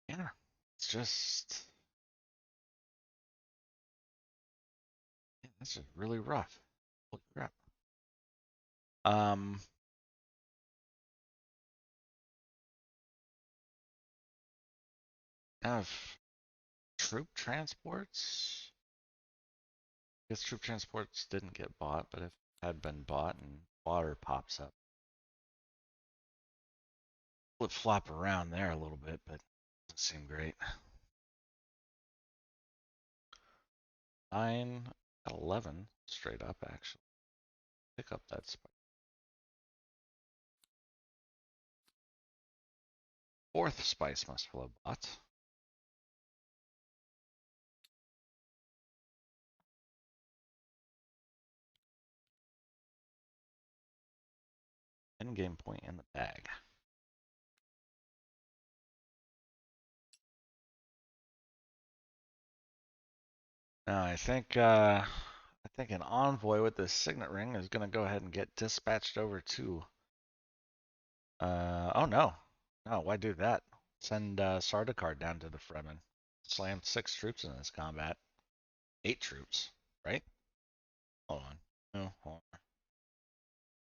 S1: Yeah, it's just that's just really rough. Holy crap. Um, have troop transports. I guess troop transports didn't get bought, but if it had been bought and water pops up, flip flop around there a little bit, but doesn't seem great. 9 at 11, straight up actually. Pick up that spike. 4th spice must flow bot. Endgame point in the bag. Now I think an envoy with this signet ring is gonna go ahead and get dispatched over to oh no. No, why do that? Send Sardaukar down to the Fremen. Slammed 6 troops in this combat. 8 troops, right? Hold on. No, hold on.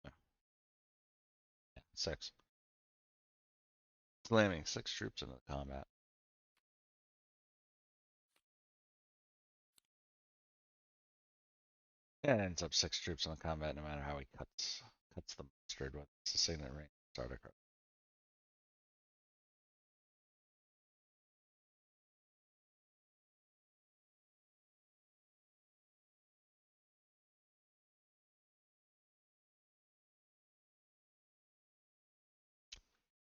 S1: Yeah, 6. Slamming 6 troops into the combat. Yeah, it ends up 6 troops in the combat no matter how he cuts the mustard with the signet ring. Sardaukar.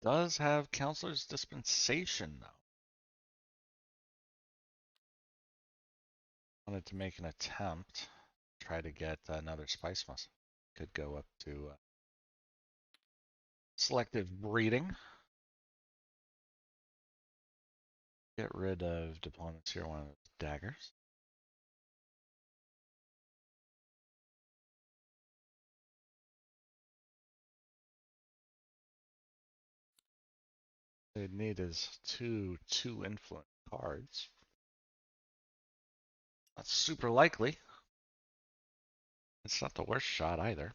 S1: Does have Counselor's Dispensation though. Wanted to make an attempt, try to get another spice muscle. Could go up to selective breeding. Get rid of deployments here, one of those daggers. They'd need is two influence cards. That's super likely. It's not the worst shot either.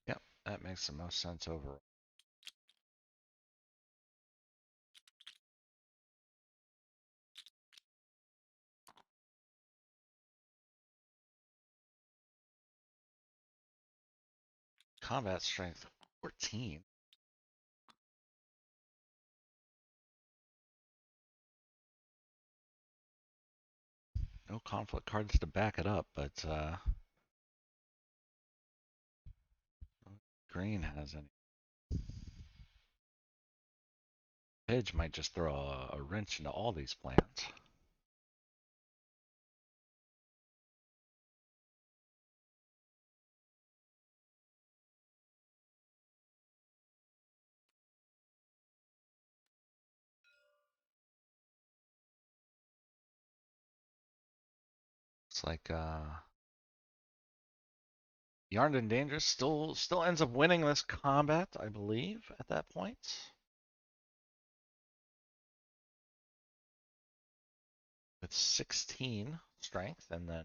S1: Yep, that makes the most sense overall. Combat strength 14. No conflict cards to back it up, but green has any. Pidge might just throw a wrench into all these plans. It's like Yarned and Dangerous still ends up winning this combat, I believe, at that point. with 16 strength, and then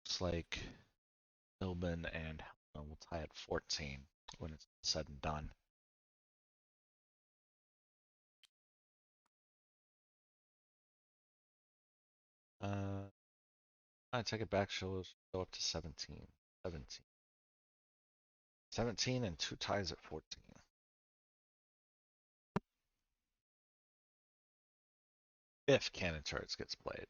S1: looks like Philbin and Helena will tie at 14 when it's said and done. I take it back. She'll go up to 17. 17. 17 and 2 ties at 14. If cannon turrets gets played.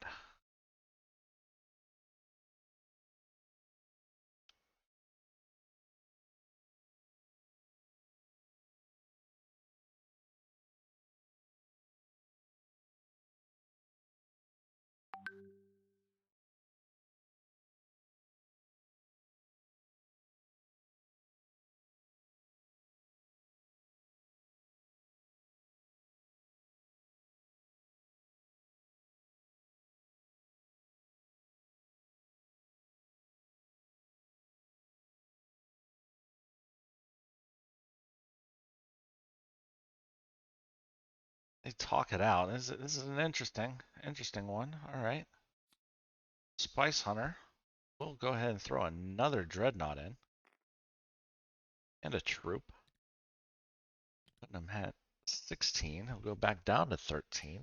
S1: They talk it out. This is an interesting one. All right. Spice Hunter. We'll go ahead and throw another Dreadnought in. And a troop. Putting him at 16. He'll go back down to 13.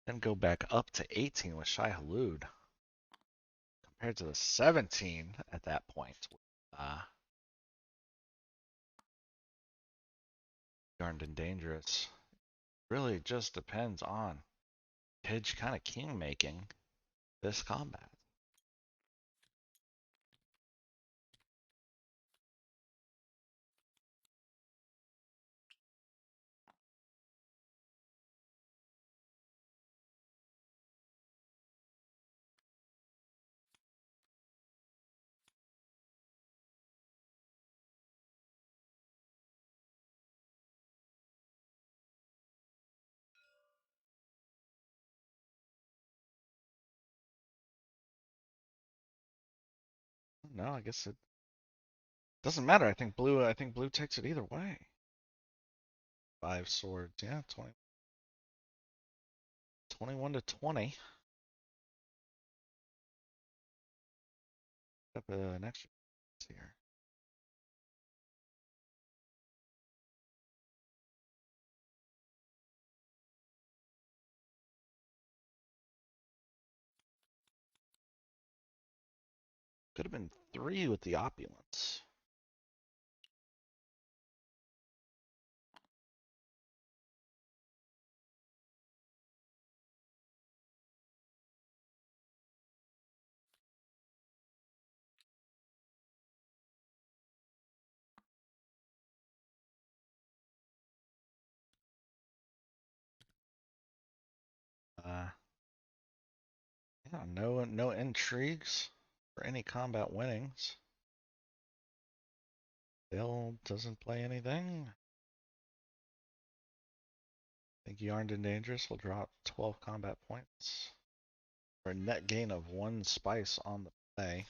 S1: Then go back up to 18 with Shai Halud. Compared to the 17 at that point. Yarned and Dangerous. Really just depends on Pidge kind of king making this combat. No, I guess it doesn't matter. I think blue takes it either way. 5 swords, yeah, 21 to 20. Up an extra here. Could have been 3 with the opulence. Uh, yeah, no intrigues for any combat winnings. Bill doesn't play anything. I think Yarned and Dangerous will drop 12 combat points for a net gain of 1 spice on the play.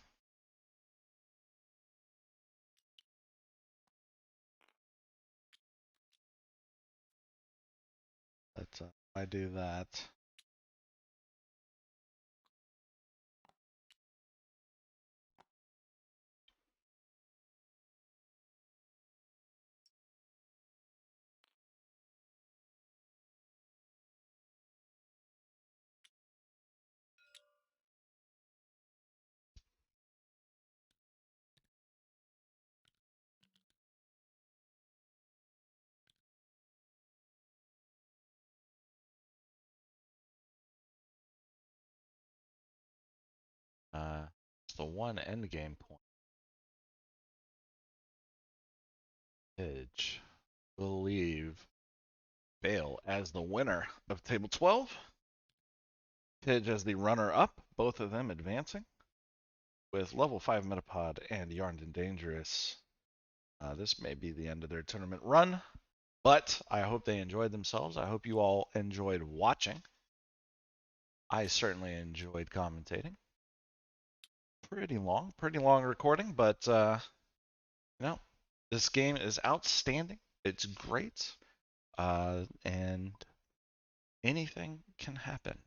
S1: But I do that. It's the one endgame point. Edge will leave Bale as the winner of table 12. Pidge as the runner-up, both of them advancing. With level 5 Metapod and Yarned and Dangerous, this may be the end of their tournament run, but I hope they enjoyed themselves. I hope you all enjoyed watching. I certainly enjoyed commentating. Pretty long recording, but this game is outstanding. It's great, and anything can happen.